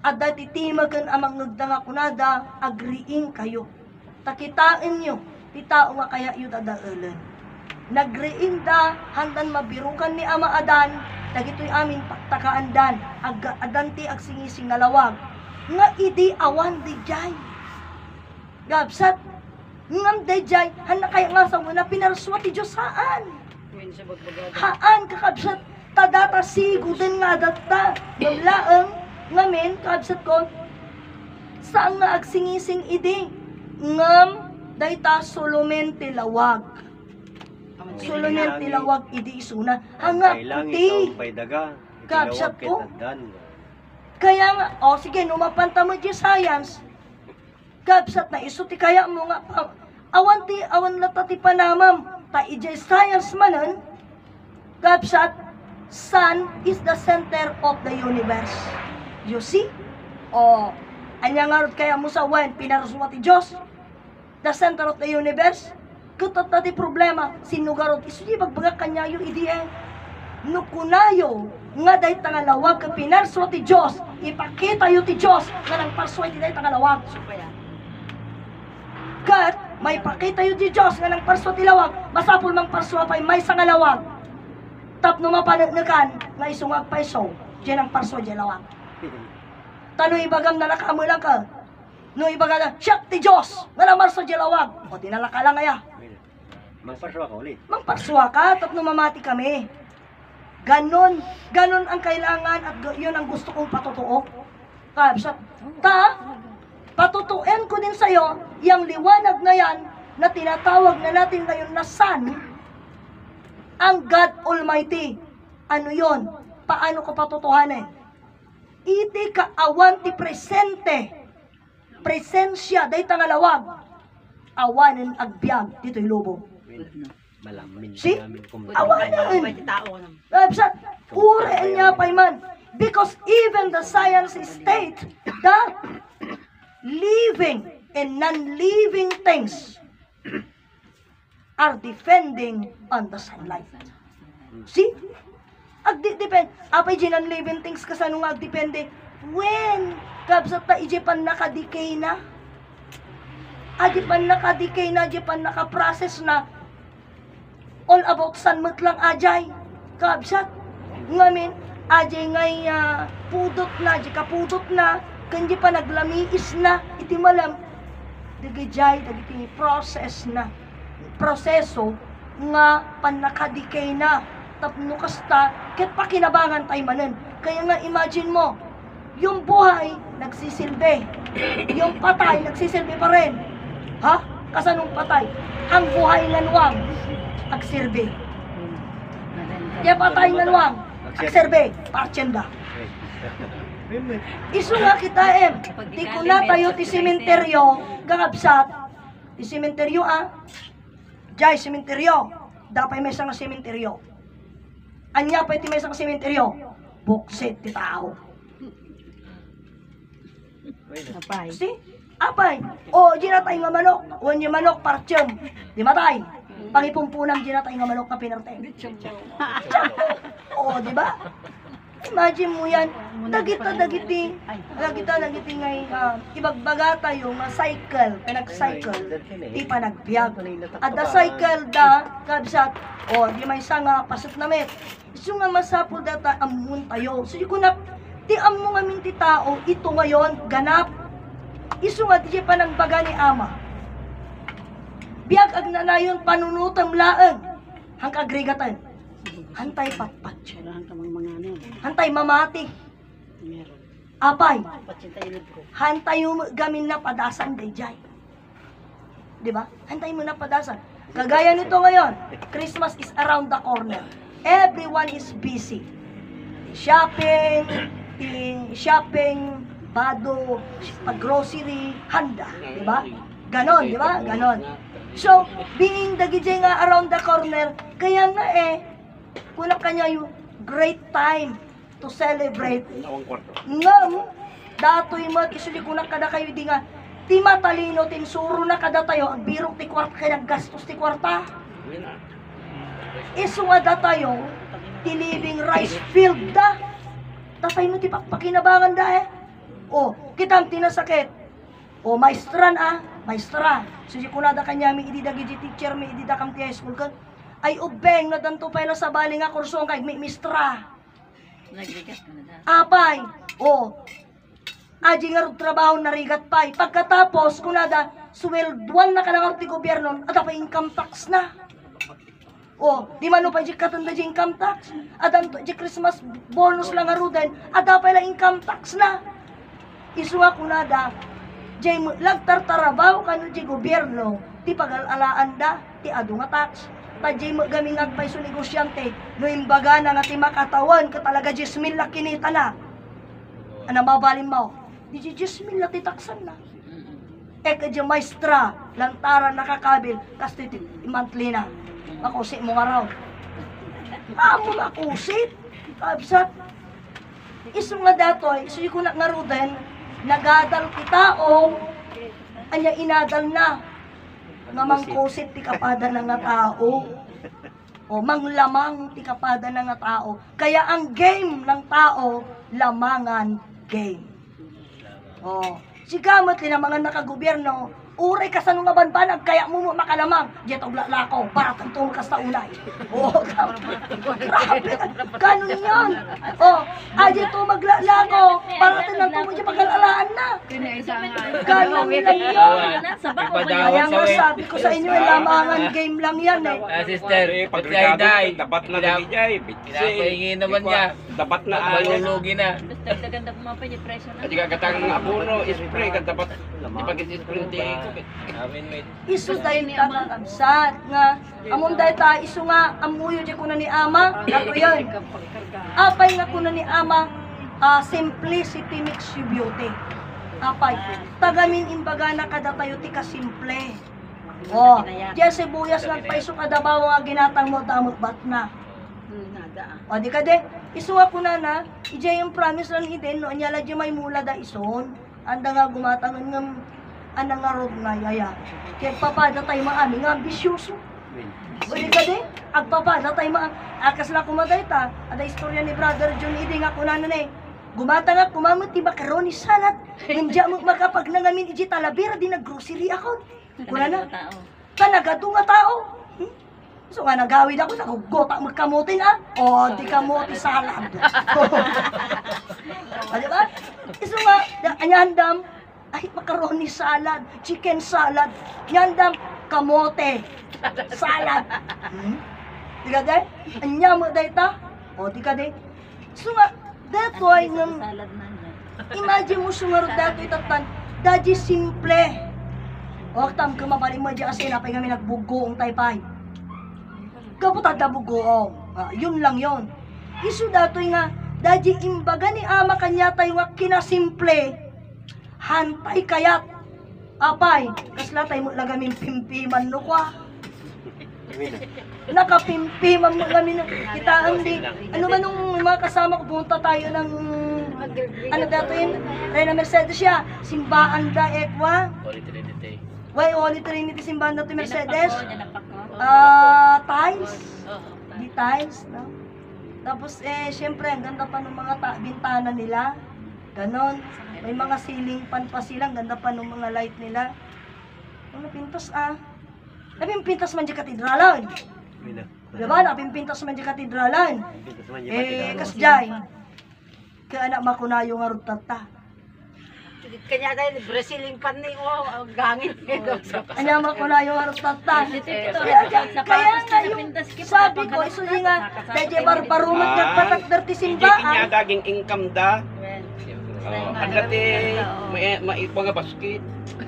At dati timagan amang nagdanga kunada, agriing kayo. Takitain nyo, ti tao nga kaya yu dadaalan. Nagriing da, handan mabirukan ni Ama Adan, dagito'y amin paktakaan dan, adanti agsingising nalawag. Nga idi awan di jay. Gabsat, ngam di jay, handa kaya nga sa muna, pinarswa ti Diyos haan. Haan kakabsat, tadata sigudan nga data, naglaang, ngamin, kabsat ko, saan nga agsingising idi? Ngam, dayta sulumen tilawag. Sulumen tilawag idi isuna. Hanga, puti. Kabsat ko. Kaya nga, sige, numapanta mo di science. Kabsat na isuti kaya mo nga, awan latati panamam, ta ijay science manan, kabsat, sun is the center of the universe. You see? Anya nga rin kaya mo sa wan, pinaraswa ti Diyos. The center of the universe. Kutot na ti problema, sinugarot. Isu di bagbaga kanyayo idiyan. Nukunayo, nga dahi tangalawag ka pinaraswa ti Diyos. Ipakita yu ti Diyos, nga nang parswa ti dahi tangalawag. Kat, may pakita yu ti Diyos, nga nang parswa ti lawag. Masapul mang parswa pa'y may sangalawag. Tap numapanagnakan, nga isungag pa iso. Diyan ang parswa di lawag. Tano ibagam na nakamulang ka. No ibagam na, siyak ti Diyos, nga naman sa jalawag. O dinala ka lang aya. Magpaswa ka ulit. Magpaswa ka, tapos mamati kami. Ganon ang kailangan at yun ang gusto kong patutuo. Kabsat, patutuin ko din sa'yo, yung liwanag na yan, na tinatawag na natin ngayon na Son, ang God Almighty. Ano yon? Paano ko patutuhanin? Iti kaawan ti presente. Presensya, dahi tangalawag. Awanan agbyag, dito'y lobo. Malamin. See? Awanan. Websat, uriin niya pa man. Because even the science state that living and non-living things are defending on the sunlight. See? Agdepend. Apay jinan living things kasano nga agdepende. When kabsat ta ijepan nakadikay na. Ajepan nakadikay na, ajepan nakaprocess na. All about sanmat lang ajay. Kabsat. Ngamin, ajay ngay pudot na, ajay kapudot na. Kanji pa naglamiis na. Iti malam. Dagijay, dagiti process na. Proseso nga panakadikay na. Tapno kasta, ket pakinabangan tayo manen. Kaya nga imagine mo, yung buhay, nagsisilbi. Yung patay, nagsisilbi pa rin. Ha? Kasanong patay? Ang buhay nanuwang, agsilbi. Yung patay nanuwang, agsilbi. Parchenda. Isu nga kita di ko na tayo ti sementeryo, gagabsat. Ti sementeryo Jai sementeryo. Dapay may isang sementeryo. Anya pa iti may sa sementeryo. Buksit ti tao. Apay. Si? Apay. O, ginatay nga manok. O, yung manok partyom. Di matay. Pangipumpunam ginatay nga manok na pinarte. O, di ba? Imagine mo yan. Dagiti ngay ibagbaga tayo nga cycle, pinag-cycle, di pa nagbiag. At the cycle da, kabsat, o, di may nga pasot na met. So nga masapul data amun tayo. So, yung kunap, ti amo nga minti tao, ito ngayon, ganap. Isu nga di pa nagbaga ni ama. Biag ag nanayon panunutam laeng, hang kagrigatan. Hantay patpat. Hantay mamati. Apay. Hantay yung gamin na padasan dayjay. Di ba? Hantay mo na padasan. Kagaya nito ngayon, Christmas is around the corner. Everyone is busy. Shopping, bado, pag-grocery, handa. Di ba? Ganon, di ba? Ganon. So, being the gijay nga around the corner, kaya nga kuna kanya yung great time to celebrate. Ngam, datoy mo, isuli kuna kada kayo di nga, ti matalino, tinsuro na kada tayo, ang birok ti kwarta, kaya gastos ti kwarta. Isu nga da tayo, ti living rice field da. Tatay mo ti pakinabangan da O, kitam tinasakit. O, maestran maestra. Susi kuna da kanya, may idida giji teacher, may idida kam ti high school ka. Ay ubeng na danto pa sa bali nga kurso kay may mistra. Nagrigat ka na da. Apay. O. Aji nga rog trabaho narigat pay. Pagkatapos kunada swelduan na kanang ti gobyerno at pa income tax na. O, di man pa di katanda di income tax. Adan to di Christmas bonus lang nga ruden at pa la income tax na. Isuwa kunada di lagtartarabaho kanu di gobyerno ti pagalalaan da ti adu nga tax. Tadjay mo gaming agpay so negosyante, no imbaga na nga ti makatawan, ka talaga 10,000 la kinita na. Ano mabalin mo? Di 10,000 la titaksan na. Ka di maestra, lantaran nakakabil, kasi monthly na. Makusit mo nga raw. Amo makusit. Kabsat. Isu nga datoy, so yung nga ruden, nagadal kita o, anya inadal na. Nga mangkusit ti kapada na nga tao. O manglamang ti kapada na nga tao. Kaya ang game ng tao, lamangan game. O, sigamot din ang mga nakagobyerno, uray ka sa nung banbanag, kaya mo makalamang, jet og lalako, para tantong ka sa ulay. O, grabe, ganun yan. O, jet o maglalako, para tantong mo dyan pagkalalaan na. Ganun lang yan. Kaya nga sabi ko sa inyo, lamangan game lang yan Sister, pagkaiday, dapat na nagijay. pinapahingi naman niya. Dapat na Malulugi na. Basta daganda po mga presyo na. At katang abono, spray, kan dapat Ipag-spray amin may Isu tayo ni tatamsat nga amon dahil ta isu nga amuyo di ko na ni ama nato yun apay nga ko na ni ama simplicity makes you beauty apay tagamin imbaga na kada tayo ti kasimple diya sibuyas nagpaiso kada bawa nga ginatang mo damot bat na di ka de isu nga ko na ija yung promise lang iden no anyala di may mula da ison anda nga gumatangan nga anang nga rod nga yaya. Kaya papada tayo maami nga ambisyoso. O di ka di, agpapada tayo akas na kumaday ta, ada istorya ni Brother John Idi nga kunanan gumata nga kumamot ti macaroni salad, nandya mo makapag nangamin iji talabira di nag-grocery ako. Kunana, talaga nga tao. So nga nagawid ako, nagugota magkamutin O, di kamuti salad. O, di ba? Iso nga, anyandam, ay macaroni salad, chicken salad, nyandam, kamote, salad. Di ka de? Anya mo day ta? O, di ka de? So nga, datoy ng, imagine mo sumarod datoy tatan, daji simple. O, tam ka mabaling mo di kasi napay kami nagbugo ang taypay. Kaputad na bugoong. Yun lang yun. Isu datoy nga, daji imbaga ni ama kanya tayo nga kinasimple, hantay kayat, apay, kasla tayo mo lagamin pimpiman no kwa. Nakapimpiman mo kami na kita hindi. Ano ba nung mga kasama ko pumunta tayo ng ano dato yun? Reyna Mercedes siya. Simbaan da ekwa. Holy Trinity. Why Holy Trinity simbaan dato Mercedes? Dinapak ko. Tiles. Oo. Di tiles, no? Tapos syempre ang ganda pa ng mga bintana nila. Ganon. May mga ceiling fan pa sila, ang ganda pa ng mga light nila. Ano pintas Napimpintas man di katedralan. Diba? Napimpintas man di katedralan. Kasjay. Kaya anak makunayo nga rutata. Kanya dahil Brazilian pan ni gangin nito. Anya makunayo nga rutata. Kaya nga yung sabi ko, iso nga, dahil barbarumat nagpatak darti Hindi simbaan. kanya daging income da. Ang dati, may mga basket.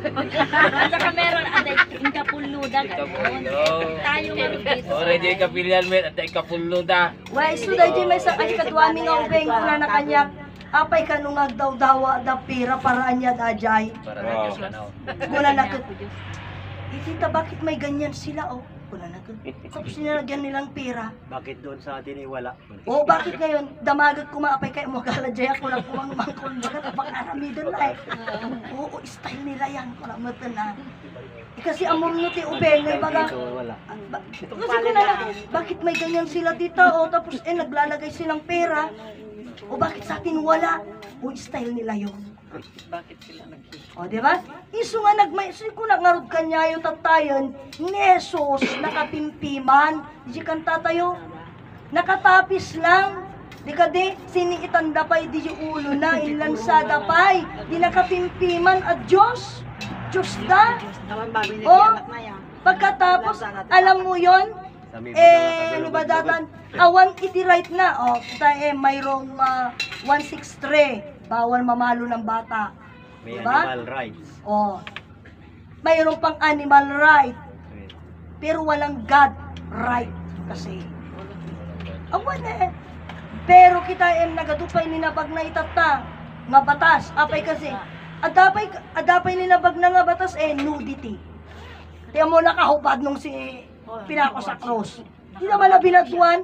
At saka meron aday ingkapuluda gano'n. Tayo nga dito. Already kapilian met at ikapulo da. Why so dahil may sa kadwami nga ubeng kuna na kanya. Apay ka nung daw da pira para anya dajay. Para na Diyos ka na. Kuna na ka. Tita, bakit may ganyan sila Kuna na ka. Tapos sinalagyan nilang pira. Bakit doon sa atin ay wala? Bakit ngayon? Damagag kumaapay kayo mo galadjay ako lang kumangmangkol bagat pag-aramidon na Oo, style nila yan. Kuna mo na. Kasi amon no ti ubeng may baga. Dito wala. Kasi kuna na, bakit may ganyan sila dito? Tapos naglalagay silang pera. Bakit sa atin wala? Style nila yun. Bakit sila Di ba? Isu nga nagmay, kung nangarod kanya yung tatayon, ni Jesus, nakapimpiman, di kan tatayo, nakatapis lang, di ka di, siniitan dapay, di yung ulo na, inlansada pay, di nakapimpiman at Diyos, Diyos da. Naman ba binigyan Oh, na yan. pagkatapos, alam mo yon ano ba datan? Awan iti right na. Kita mayroong 163. Bawal mamalo ng bata. May Diba? animal rights. Mayroong pang animal right. Pero walang God right. Kasi. Awan Pero kita nagadupay ninabag na itata. Nga batas. Apay kasi. Adapay ninabag na nga batas nudity. Tiyan mo nakahupad nung si pinako sa cross. Hindi naman na binatuan.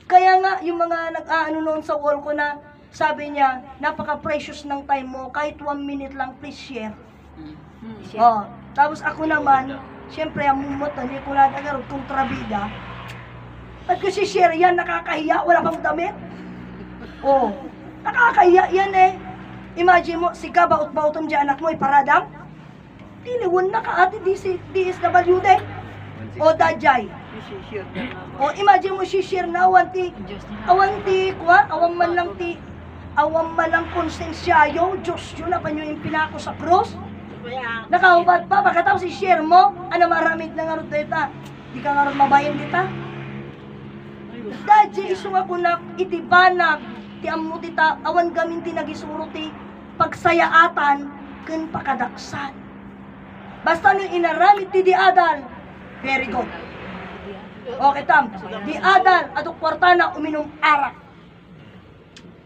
Kaya nga, yung mga nag-aano noon sa wall ko na, sabi niya, napaka-precious ng time mo, kahit 1 minute lang, please share. Tapos ako naman, syempre, ang mumot na, hindi ko nadagarod kung trabida. At kasi share yan, nakakahiya, wala kang damit. Nakakahiya yan Imagine mo, si kabaot-baotom dyan anak mo, iparadang. Tiliwan na ka ate, DSWD. Dajay. Imagine mo si share na awanti awang man lang konsensyayo, Diyos yun na pa nyo yung pinako sa cross. Nakahubad pa, pagkatapos si share mo, maramit na nga ruteta, di ka nga rin mabayan kita. Dajay, iso nga kunak, itibanag, ti amo tita, awan gamin tinagisuro ti pagsayaatan, kun pakadaksan. Basta nung inaramit ti di adal, very good. Okay, Tam. Di adal, ato kwartana, uminom arak.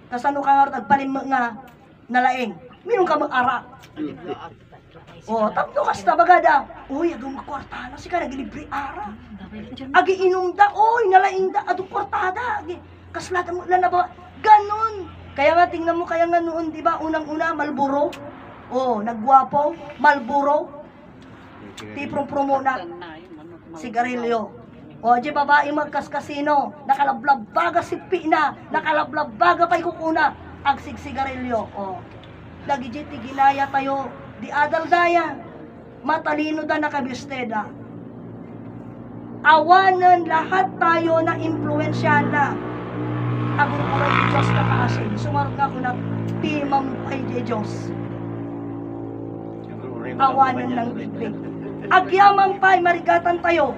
Kasano ka nga nagpalim nga nalaing. Minom ka mag-arak. Tapno kas na bagada. Uy, agong kwartana, sika nagilibre arak. Agi inom da, nalaing da, ato kwartada. Kaslata mo lang na ba? Ganon. Kaya nga, tingnan mo, kaya nga noon, di ba, unang-una, Malboro. Nagwapo, Malboro. Tipro-promo na sigarilyo. Di babae magkas-kasino, nakalablabaga si Pina, nakalablabaga pa'y kukuna, agsig sigarilyo. Lagi jiti ginaya tayo, di adal daya, matalino da nakabisteda. Awanan lahat tayo na impluensya na. Aguro di Diyos na kaasin, sumarot nga ko na timam ay di Diyos. Awanan ng bibig. Agyaman pa'y marigatan tayo.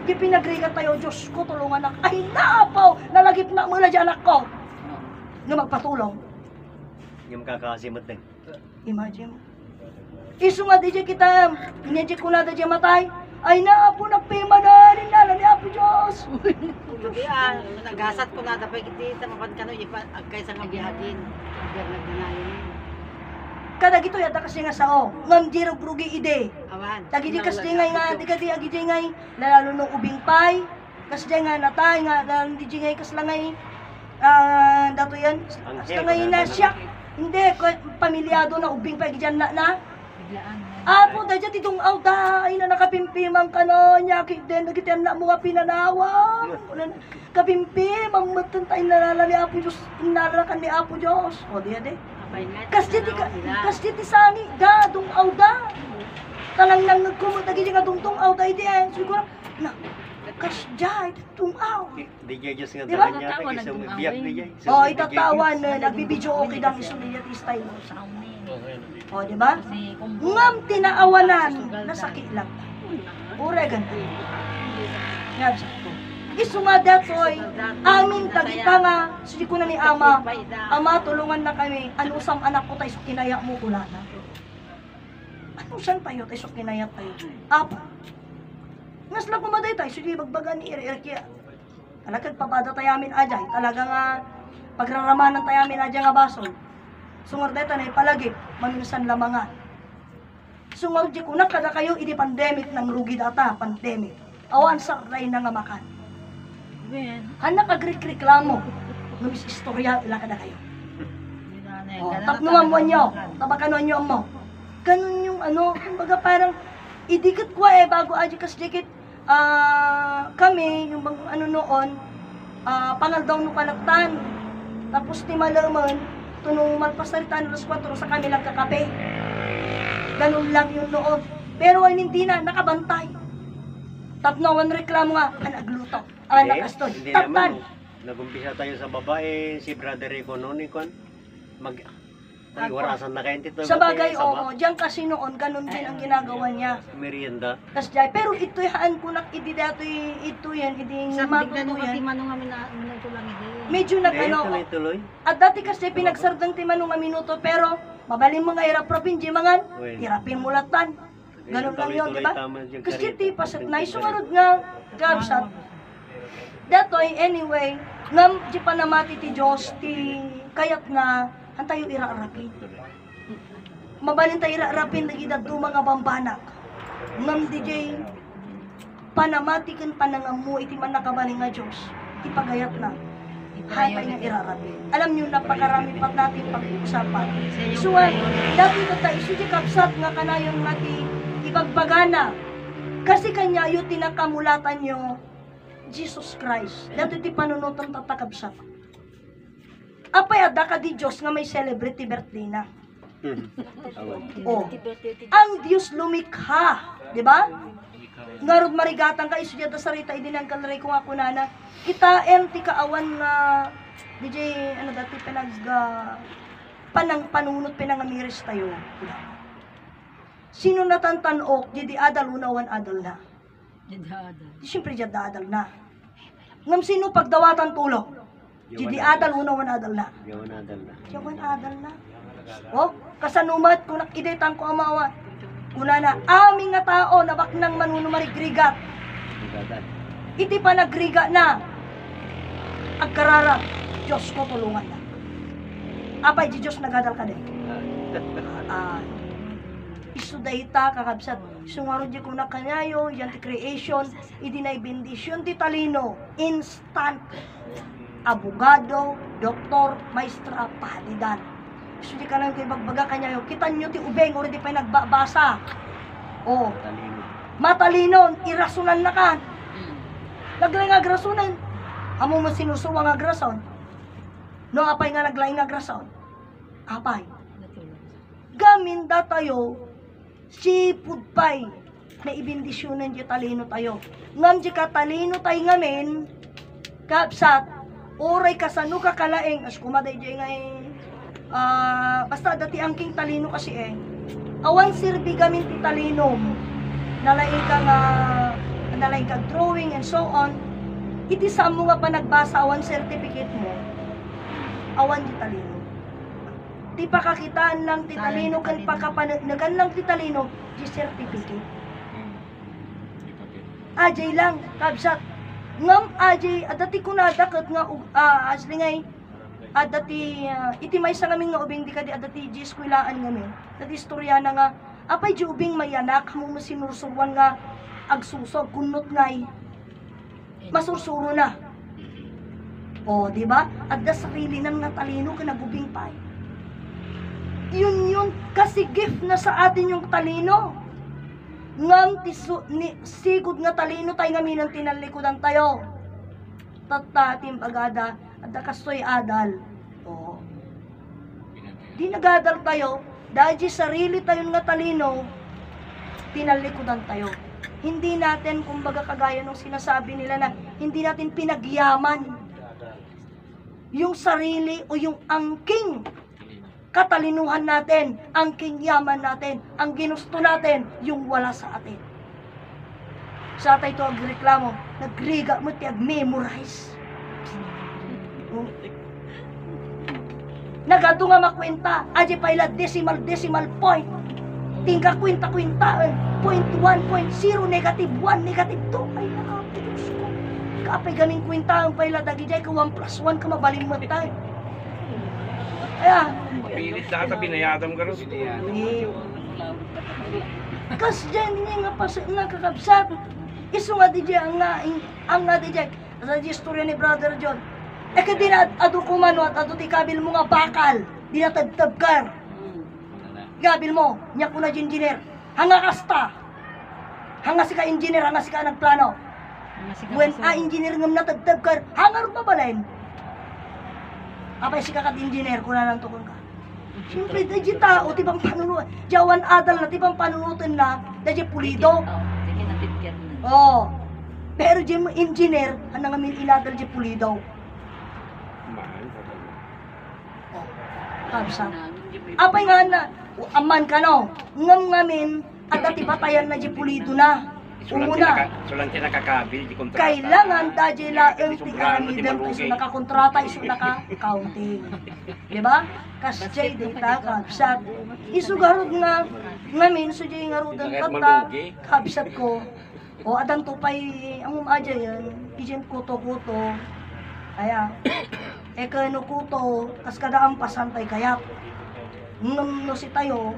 Di pinagrigat tayo, Diyos ko, tulungan ako. Ay, naapaw! Nalagip na mula dyan anak ko. Na magpatulong. Yung kakasimot din. Imagine mo. Isu nga di kita, inedit ko na di matay. Ay, naapo, nagpima na, ninala ni Apo Diyos. Nagasat ko na, dapat kita mapan ka no, kaysa nga biyadin. Biar nagdanayin. kada gito yata kasi nga sao, ngam jiro grugi ide. Awan. Tagi di kas ngay nga, di ka di agi di ngay, lalo nung ubing pay, kas di nga natay nga, lalo di ngay kas langay, dato yan, kas langay na siya. Hindi, pamilyado na ubing pay, gidyan na. Apo, dadya titong awda, ay na nakapimpimang ka no, nyakit din, nagitiyan na mga pinanawa. Kapimpim, ang matantay nalala ni Apo Diyos, inarakan ni Apo Diyos. O, diya di. Kasi ti sani, da, dung awda. Talang nang nagkumutagi nga dung awda, di yan. Siguro, na, kasya, dung aw. Di jay Diyos nga Diba? dahan niya, isang biyak di jay. O, itatawan, nagbibidyo okay dang isuliya ti style mo. O, di ba? Ngam tinaawanan, nasakit lang. Ure ganito. Nga, sakto. Isumada toy, amin tagita nga, sudi ko na ni Ama, Ama, tulungan na kami, anusam anak ko tayo, kinaya mo kula na. Anusan tayo tayo, kinaya tayo. Apa. Ngasla kumaday tayo, sudi bagbagan ni Iri-Irkia. Talagag papada tayo amin ajay, talaga nga, pagraramanan tayo amin ajay nga basol. Sungar dito na ipalagi, manusan lamangan. Sungar di ko na kada kayo, idi pandemic ng rugi data, pandemic. Awan sa ray na nga makan. Hanak agrik-reklamo. Numis istorya, ila kada kayo. Tapnuan mo nyo, tabakanon nyo mo. Ganun yung ano, kumbaga parang, idikit ko bago aji kas dikit, kami, yung bang ano noon, pangal daw nung kalaktan. Tapos ni malaman, tunong magpasaritan alas 4 sa kami lang kakape. Ganun lang yung noon. Pero ay hindi na, nakabantay. Tapnawan reklamo nga, anagluto. Anak astoy, Hindi taptan. naman, nag-umpisa tayo sa babae, si Brother Rico noon, ikon, warasan na kayo tito. Sa bagay, oo, diyan kasi noon, ganun din ang ginagawa niya. Merienda. Kas jay, pero ito haan ko nak idi dato ito yan, idi Sa bigla nung matuto yan. manong kami na minuto lang hindi. Medyo nag ano, Tuloy-tuloy. at dati kasi pinagsardang ti manong nga minuto, pero mabalin mo nga irap propinji mangan, Uy. irapin mo latan. Ganun lang yun, di ba? Tuloy-tuloy tama yung Kasi karita. ti pasat na isungarod nga, kabsat. Datoy, anyway, ngam di pa namati ti Diyos, ti kayat nga, antayo ira-arapin. Mabalin tayo ira-arapin, nagidad do mga bambanak. Ngam di jay, panamati kan panangamu, iti man nakabaling nga Diyos, ipagayat na. Hatay nga ira-arapin. Alam nyo, napakarami pat natin pag-uusapan. So, dati na tayo, isuji kapsat nga kanayon mati, ibagbagana. Kasi kanya, yung tinakamulatan nyo, Jesus Christ. Dati ti panunutan tatakabsat. Apay ada ka di Diyos nga may celebrity birthday na. Oh. Ang Diyos lumikha, di ba? Ngarod marigatang ka isudya da sarita idinang kalray ko nga kunana. Kita ti kaawan nga DJ ano dati pinag panang panunot pinangamiris tayo. Sino natantanok di adal unawan adal na. Di siyempre di adal na. Ngam sino pagdawatan tulo. Di adal unawan adal na. Yawan adal na. Yawan adal na. Oh, kasanumat kung nakidetan ko amawa. Kuna na, aming nga tao na baknang manunumarigrigat. Ibadat. Iti pa nagriga na. Agkarara, Diyos ko tulungan na. Apay di Diyos nagadal ka din. Isudayta kakabsat. Sungaro di ko na kanyayo, yan ti creation, idinay bendisyon ti talino. Instant. Abogado, doktor, maestra, pahalidan. Sudi ka lang kay bagbaga kanyayo. Kita nyo ti ubeng, ori di pa nagbabasa. Oh, Talino. matalinon, irasunan na ka. Naglaing agrasunan. Amo mo sinusuwa nga agrason. No, apay nga naglaing agrason. Apay. Gamin da tayo, si Pudpay, na ibindisyonan di talino tayo. Ngam di ka talino tayo ngamin, kapsat, oray kasano ka kalaeng, as kumaday di ngay, basta dati ang king talino kasi awan sirbi gamin ti talino, nalaing ka drawing and so on, iti sa mo nga pa nagbasa awan certificate mo, awan di talino. Ti pakakitaan lang ti talino, kan pakapanagan lang ti talino, di certificate. Ajay lang, kabsat. Ngam ajay, adati ko na dakat nga, asli ngay, At dati, iti may sa ngamin nga ubing di ka di dati di eskwelaan ngamin. Dati istorya na nga, apay di ubing may anak, mo sinursuruan nga agsusog, kunot ngay, masursuro na. O, di ba? At da sarili ng natalino ka nagubing pay. Yun kasi gift na sa atin yung talino. Ngam sigud nga talino tayo ngamin ang tinalikodan tayo. Tatatim agada at kastoy adal. O. Di nagadal tayo dahil sarili tayo nga talino tinalikodan tayo. Hindi natin kumbaga kagaya nung sinasabi nila na hindi natin pinagyaman yung sarili o yung angking katalinuhan natin, angking yaman natin, ang ginusto natin, yung wala sa atin. Sa tayo ito ang reklamo, nagriga mo tiyag memorize. Nagado nga makwenta, aji paila decimal point. Tingka kwenta, 0.1, 0.0, negative 1, negative 2. Ay, nakapagos ko. Kapay gaming kwenta ang paila, dagijay ka 1 plus 1 ka mabaling matay. Kaya, Pilit na ata, binayadam ka rin. kas dyan niya nga pas nga kakabsat. Iso nga di dyan, ang nga di dyan, sa istorya ni Brother John. Eh ka din adu kumano at adu ti kabil mo nga bakal, di na tagtabkar. Gabil mo, niya ko na engineer. Hanga kasta. Hanga si ka engineer, hanga si ka nagplano. When engineer ngam na tagtabkar, hanga rin mabalain. Apay si kakat engineer, kuna nang tukon ka. Siyempre, dahil tao, tibang panunutan. Jawan adal na, tibang panunutan na, dahil pulido. Sige na tibker na. Oo. Pero dyan mo engineer, anang amin inadal dyan pulido. Mahal. Kabsa. Apay nga na, aman ka no, ngam ngamin, at dati patayan na dyan pulido na. Umuna. Sulang tinakakabil, di kontrata. Kailangan dahil laeng tigaramidem iso nakakontrata, iso naka-counting. Diba? Kasi jay data kabsat. Iso garod nga ngamin, so jay nga rodan kata, kabsat ko. O adan to pay, ang umadya yan, ijen kuto-kuto. Kaya, kano kuto, kas kadaan pasantay kayat. No si tayo,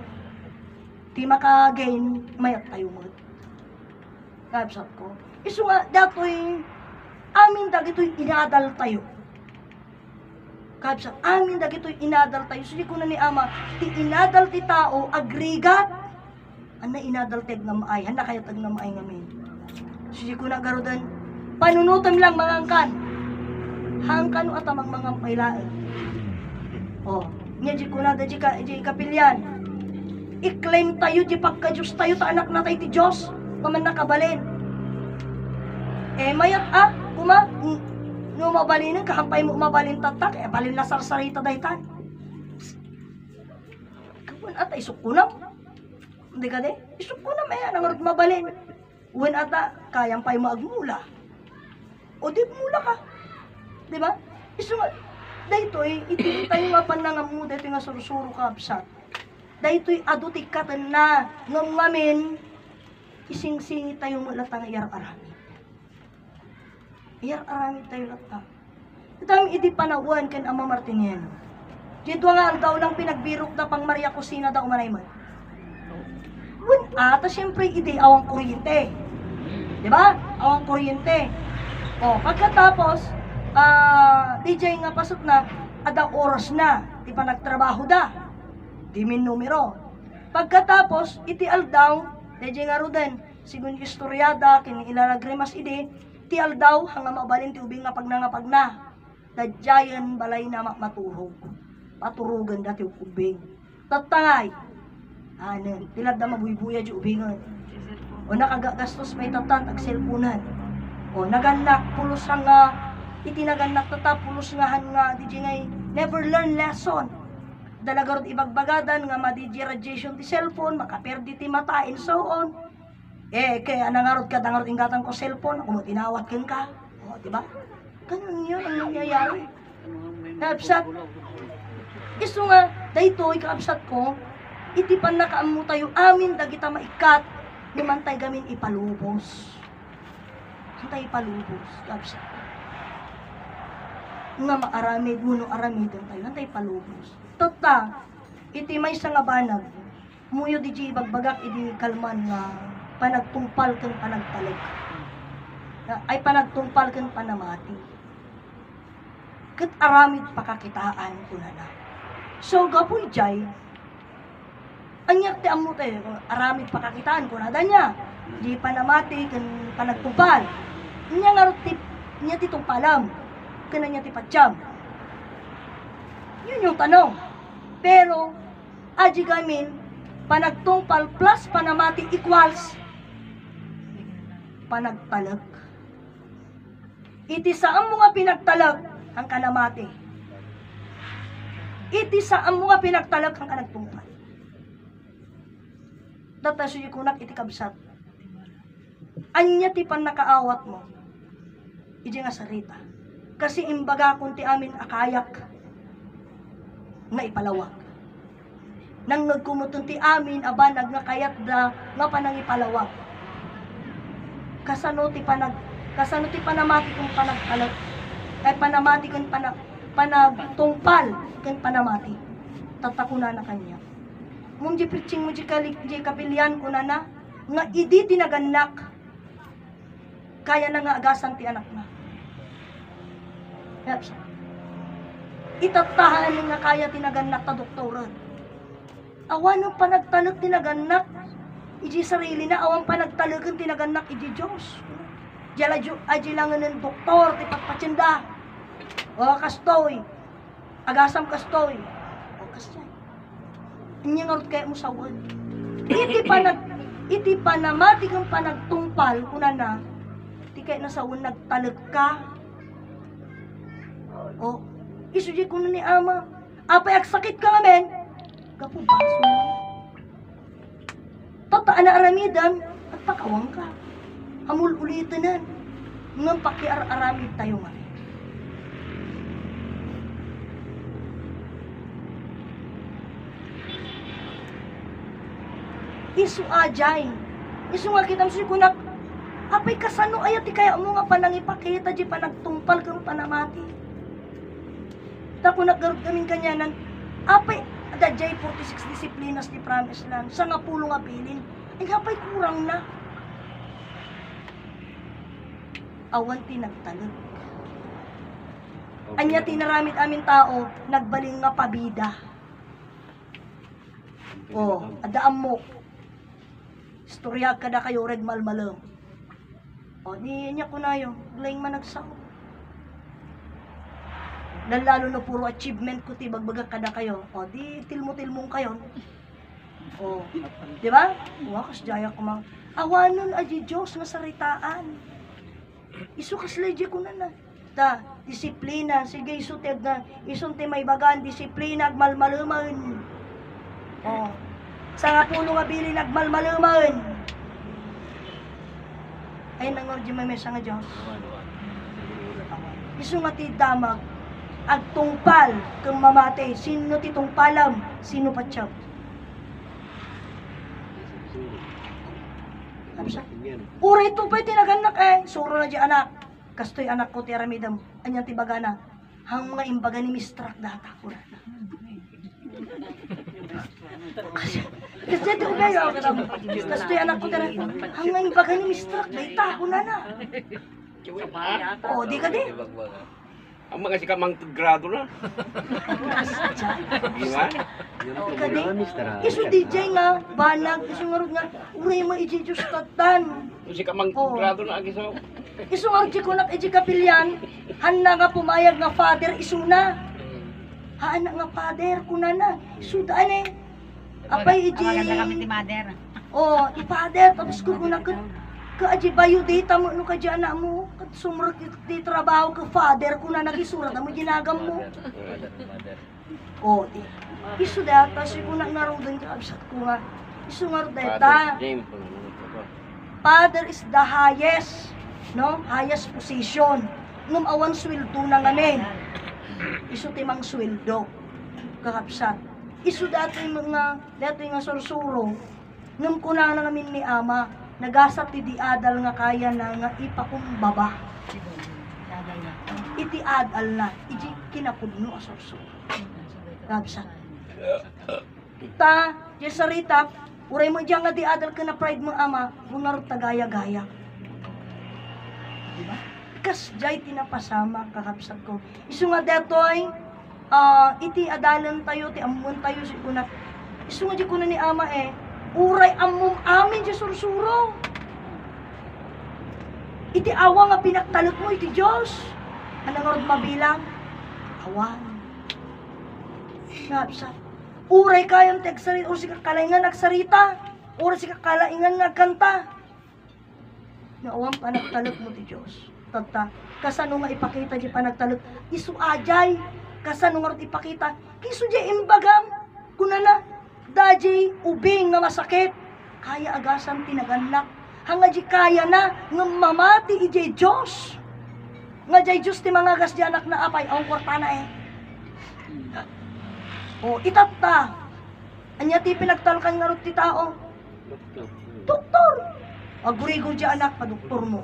di makagain, mayat tayo mo. Kabsat ko. Iso nga, dato'y amin dagito'y inadal tayo. Kabsat, amin dagito'y inadal tayo. Susi ko na ni Ama, ti inadal ti tao, agrigat. Ana inadal teg na maay, handa kaya teg na maay ngamin. Susi ko na garudan, panunutan lang mangangkan. Hangkan o atamang mga pailaan. O, nga di ko na, di kapilyan. I-claim tayo, di pagka-Diyos tayo, ta anak na tayo ti Diyos. Kaman nakabalin. Mayat kuma, no mabalinin, kahampay mo mabalin tatak, balin na sarsarita daytan. Kapan ata, isukunam. Hindi ka de, isukunam nangarot mabalin. Uwan ata, kayampay mo agmula. O di mula ka. Diba? Isunga, daytoy, iti tayo nga panangamu, daytoy nga sursuro kabsat. Daytoy adutik katan na, ngamin, ising-singi tayo mula tang iyar-arami. Iyar-arami tayo lata. Ito ang idi panawan kan Ama Martiniano. Dito nga daw lang pinagbirok na pang Maria Cosina daw manay man. Ta siyempre idi awang kuryente. Diba? Awang kuryente. O, pagkatapos, DJ nga pasok na, ada oras na, di pa nagtrabaho da. Di min numero. Pagkatapos, iti aldaw, DJ nga ruden, sigun istoryada, kini ilalagrimas ide, ti aldaw, hanga mabalin ti ubing nga pagnangapag na. Dadyayan balay na maturog. Paturugan dati ubing. Tatangay. Tilad na mabuybuya di ubingan. O nakagagastos may tatan, ag cellphone-an. O naganak, pulos hanga, itinaganak tata, pulos nga hanga, DJ ngay, never learn lesson. Dalagarod ibagbagadan nga ma-DJ radiation ti cellphone, makaperdi ti mata, and so on. Kaya nangarod ka, dangarod ingatan ko cellphone, kung tinawat ka. O, diba? Ganun yun ang nangyayari. Kaabsat. Iso nga, dayto, ikaabsat ko, itipan na kaamu tayo, amin dagita maikat, nimantay gamin ipalubos. Antay ipalubos, kaabsat. nga maaramid, muno aramidon tayo, tayo palubos. Tota, iti may sa nga banag, muyo di bagbagak, idi kalman nga panagtungpal kang panagtalag. Ay panagtungpal kang panamati. Kat aramid pakakitaan ko na. So, gapoy jay, anyak ti amo tayo, aramid pakakitaan ko na niya. Di panamati kang panagtungpal. Niya nga tip, niya ti tungpalam. Kana niya ti patsyam. Yun yung tanong. Pero, aji gamin, panagtungpal plus panamati equals panagtalag. Iti saan mo nga pinagtalag ang kanamati. Iti saan mo nga pinagtalag ang kanagtungpal. Datasuyo kunak iti kabsat. Anya ti pan nakaawat mo. Iti nga sarita. Kasi imbaga kung ti amin akayak nga ipalawag. Nang nagkumutun ti amin abanag nga kayat da nga panang ipalawag. Kasano ti panamati kung panagtalag. Ay panamati kung panagtungpal kung panamati. Tatakuna na kanya. Mung di preaching mo di kapilian ko na nga idi tinaganak kaya na nga agasan ti anak na. Yes. Itatahan nga kaya tinaganak ta doktoran. Awan ang panagtalag tinaganak iji sarili na awan panagtalagan tinaganak iji Diyos. Aji lang ng doktor ti patpatsinda. O kastoy. Agasam kastoy. O kastoy. Inya nga kaya mo sawad. Iti panamati kang panagtungpal kuna na ti kaya nasawon nagtalag ka. O isuji ko na ni ama. Apay agsakit ka nga men. Kapubaso mo. Tataan na aramidan at pakawang ka. Amul ulitanan. Ngam pakiar-aramid tayo nga. Isu ajay. Isu nga kita mo kunak. Apay kasano ayat kaya mo nga panangipakita di panagtungpal kang panamati. Tako naggarot kaming kanyanan. Apay adajay 46 disiplinas di promise land. Sa nga pulo nga pilin. Ay apay kurang na. Awan tinagtalag. Anya tinaramit amin tao, nagbaling nga pabida. O, adaam mo. Istorya kada kayo reg malmalam. O, niya ko na yun. Glayng managsaw. Lalo na puro achievement ko ti bagbaga kada kayo. O, di tilmo-tilmong kayo. O, di ba? Wakas jaya ko mang awanon aji Diyos nga saritaan. Isu kaslay ko na. Ta, disiplina. Sige, isuteg na. Isunti may bagan, disiplina, agmalmaluman. O, sa nga puno nga bili, nagmalmaluman. Ay, nangordi may mesa nga Diyos. Isu nga ti damag, agtungpal, kung mamate, sino ti tungpalam, sino patsyap. Uri ito pa'y tinaganak suro na di anak. Kastoy anak ko ti aramidam. Anyang ti bagana. Hang mga imbaga ni mistrak data ko na. Kasi ito ubayo ako na. Kastoy anak ko ti aramidam. Hang mga imbaga ni mistrak data ko na. O, di ka di. Ang mga sikamang grado na. Di ba? Kadi, isu DJ nga, banag, isu nga rin nga, uri mo iji Diyos tatan. Yung sikamang grado na agisaw. Isu nga rin ko iji kapilyan, hana nga pumayag nga father, isu na. Hana nga father, kuna na, isu daan eh. Apay iji... Maganda kami ti mother. O, i-father, tapos ko kuna ka aji bayo di, tamo no ka di anak mo. Kat sumurot di trabaho ka father, kuna nagisurat, mo ginagam mo. O, di. Isu data, si kuna nga rin doon ka, absat ko nga. Isu nga rin data. Father is the highest, no? Highest position. Ngum awan sweldo na ngamin. Isu timang sweldo. Kakapsat. Isu dati nga sursuro. Ngum kuna na namin ni ama. Nagasat ti di adal nga kaya na nga ipakumbaba. iti adal na, iti kinapudno asorso. Kabsa. Ta, di sarita, uray mo diyan nga di adal ka na pride mo ama, bungarot tagaya-gaya. Diba? Kas jay tinapasama kakabsat ko. Isu nga detoy, iti adalan tayo, ti amon tayo si kuna. Isu nga di kuna ni ama uray amom amin di sursuro. Iti awa nga pinaktalot mo, iti Diyos. Anong orod mabilang? Awan. Kabsat. Uray kayang tegsarita, o si kakalaingan nagsarita, o si kakalaingan nagkanta. Naawang panagtalot mo ti Diyos. Tata, kasano nga ipakita di panagtalot, isu ajay, kasano nga ipakita, kiso di imbagam, kunana, daji ubing nga masakit, kaya agasan tinaganak, hanga di kaya na, nga mamati ijay Diyos. Nga jay Diyos ti mga gas di anak na apay, ang kwartana O, itata. Anya ti pinagtalkan nga rin ti tao. Doktor. Agurigo di anak pa, doktor mo.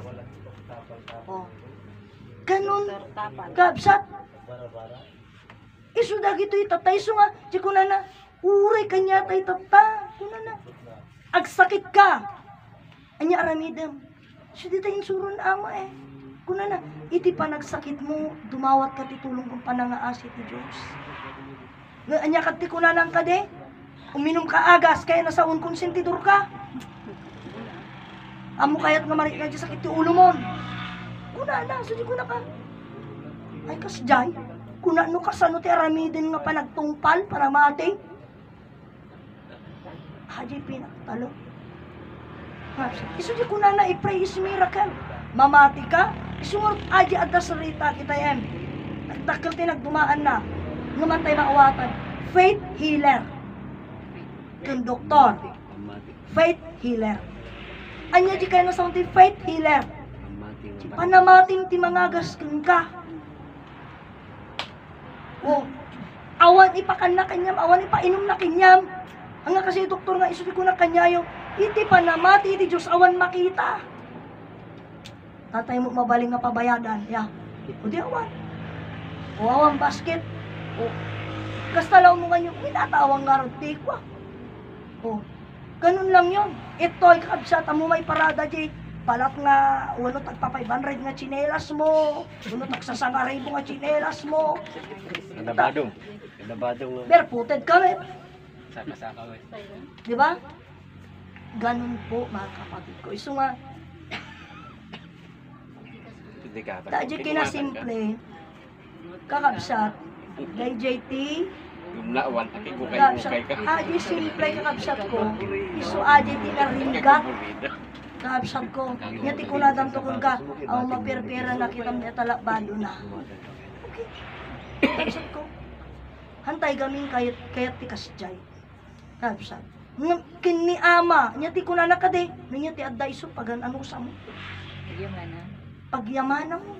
O. Ganun. Kabsat. Isu dagito itata. Isu nga, di ko na uray kanya tay tata. Kuna na. Agsakit ka. Anya aramidem. So di tayong surun ama Kuna na. Iti pa nagsakit mo, dumawat ka ti tulong kong panangaasi ti Diyos. Anya kati ko na lang ka de, uminom ka agas, kaya nasa unkonsentidor ka. Amo kaya't nga marik na dyan sakit ti ulo mo. Kuna na, so di kuna ka. Ay kasjay, kuna no kasano ti aramidin nga panagtungpal para mati. Haji pinagtalo. Iso di kuna na i-pray is miracle. Mamati ka, isungot aji at sarita kita yan. Nagdakil ti nagdumaan na. Naman tayo maawatan. Faith healer. Kung doktor. Faith healer. Anya di kayo na sa faith healer. Panamating ti mangagas kung ka. O, awan ipakan na kanyam, awan ipainom na kanyam. Hanga kasi doktor nga isuti ko na kanyayo, iti panamati, iti Diyos awan makita. Tatay mo mabaling nga pabayadan. Ya, o di awan. O awan basket. O, kastalaw mo nga yung minatawang ngarotik wa. O, ganun lang yun. Ito'y kabsat, amo may parada di. Palat nga, wala tagpa 500 nga chinelas mo. Wala tagsasangaray mo nga chinelas mo. Nabadong. Nabadong. Barefooted kami. Saka-saka we. Di ba? Ganun po, mga kapatid ko. Iso nga, dahil kinasimple, kakabsat, dahil JT, Gumlawan, aki ko kayo kakabsat, kay ka. adi simple kakabsat ko, iso adi tinaringgat, kakabsat ko, nyati ko na dam tukon ka, ang mapirpira na kitang netalabado na. Okay, kakabsat ko, hantay gamin kayat tikas jay, kakabsat. Kini ama, nyati ko na nakade, nyati adda iso pagan ano sa mo. Pagyamanan mo.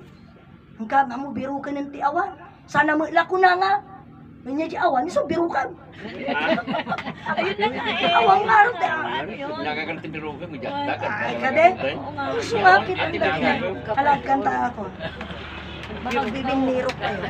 Ang kama mo, biro ka ng tiawan. Sana mo ilako na nga. Ganyan di awan, iso biro ka. Ayun na nga Awang nga rin. Nakakanti biro ka, may dagat. Ay ka de. Sumakit ang dahil. Halagkan ta ako. Baka bibiniro kayo.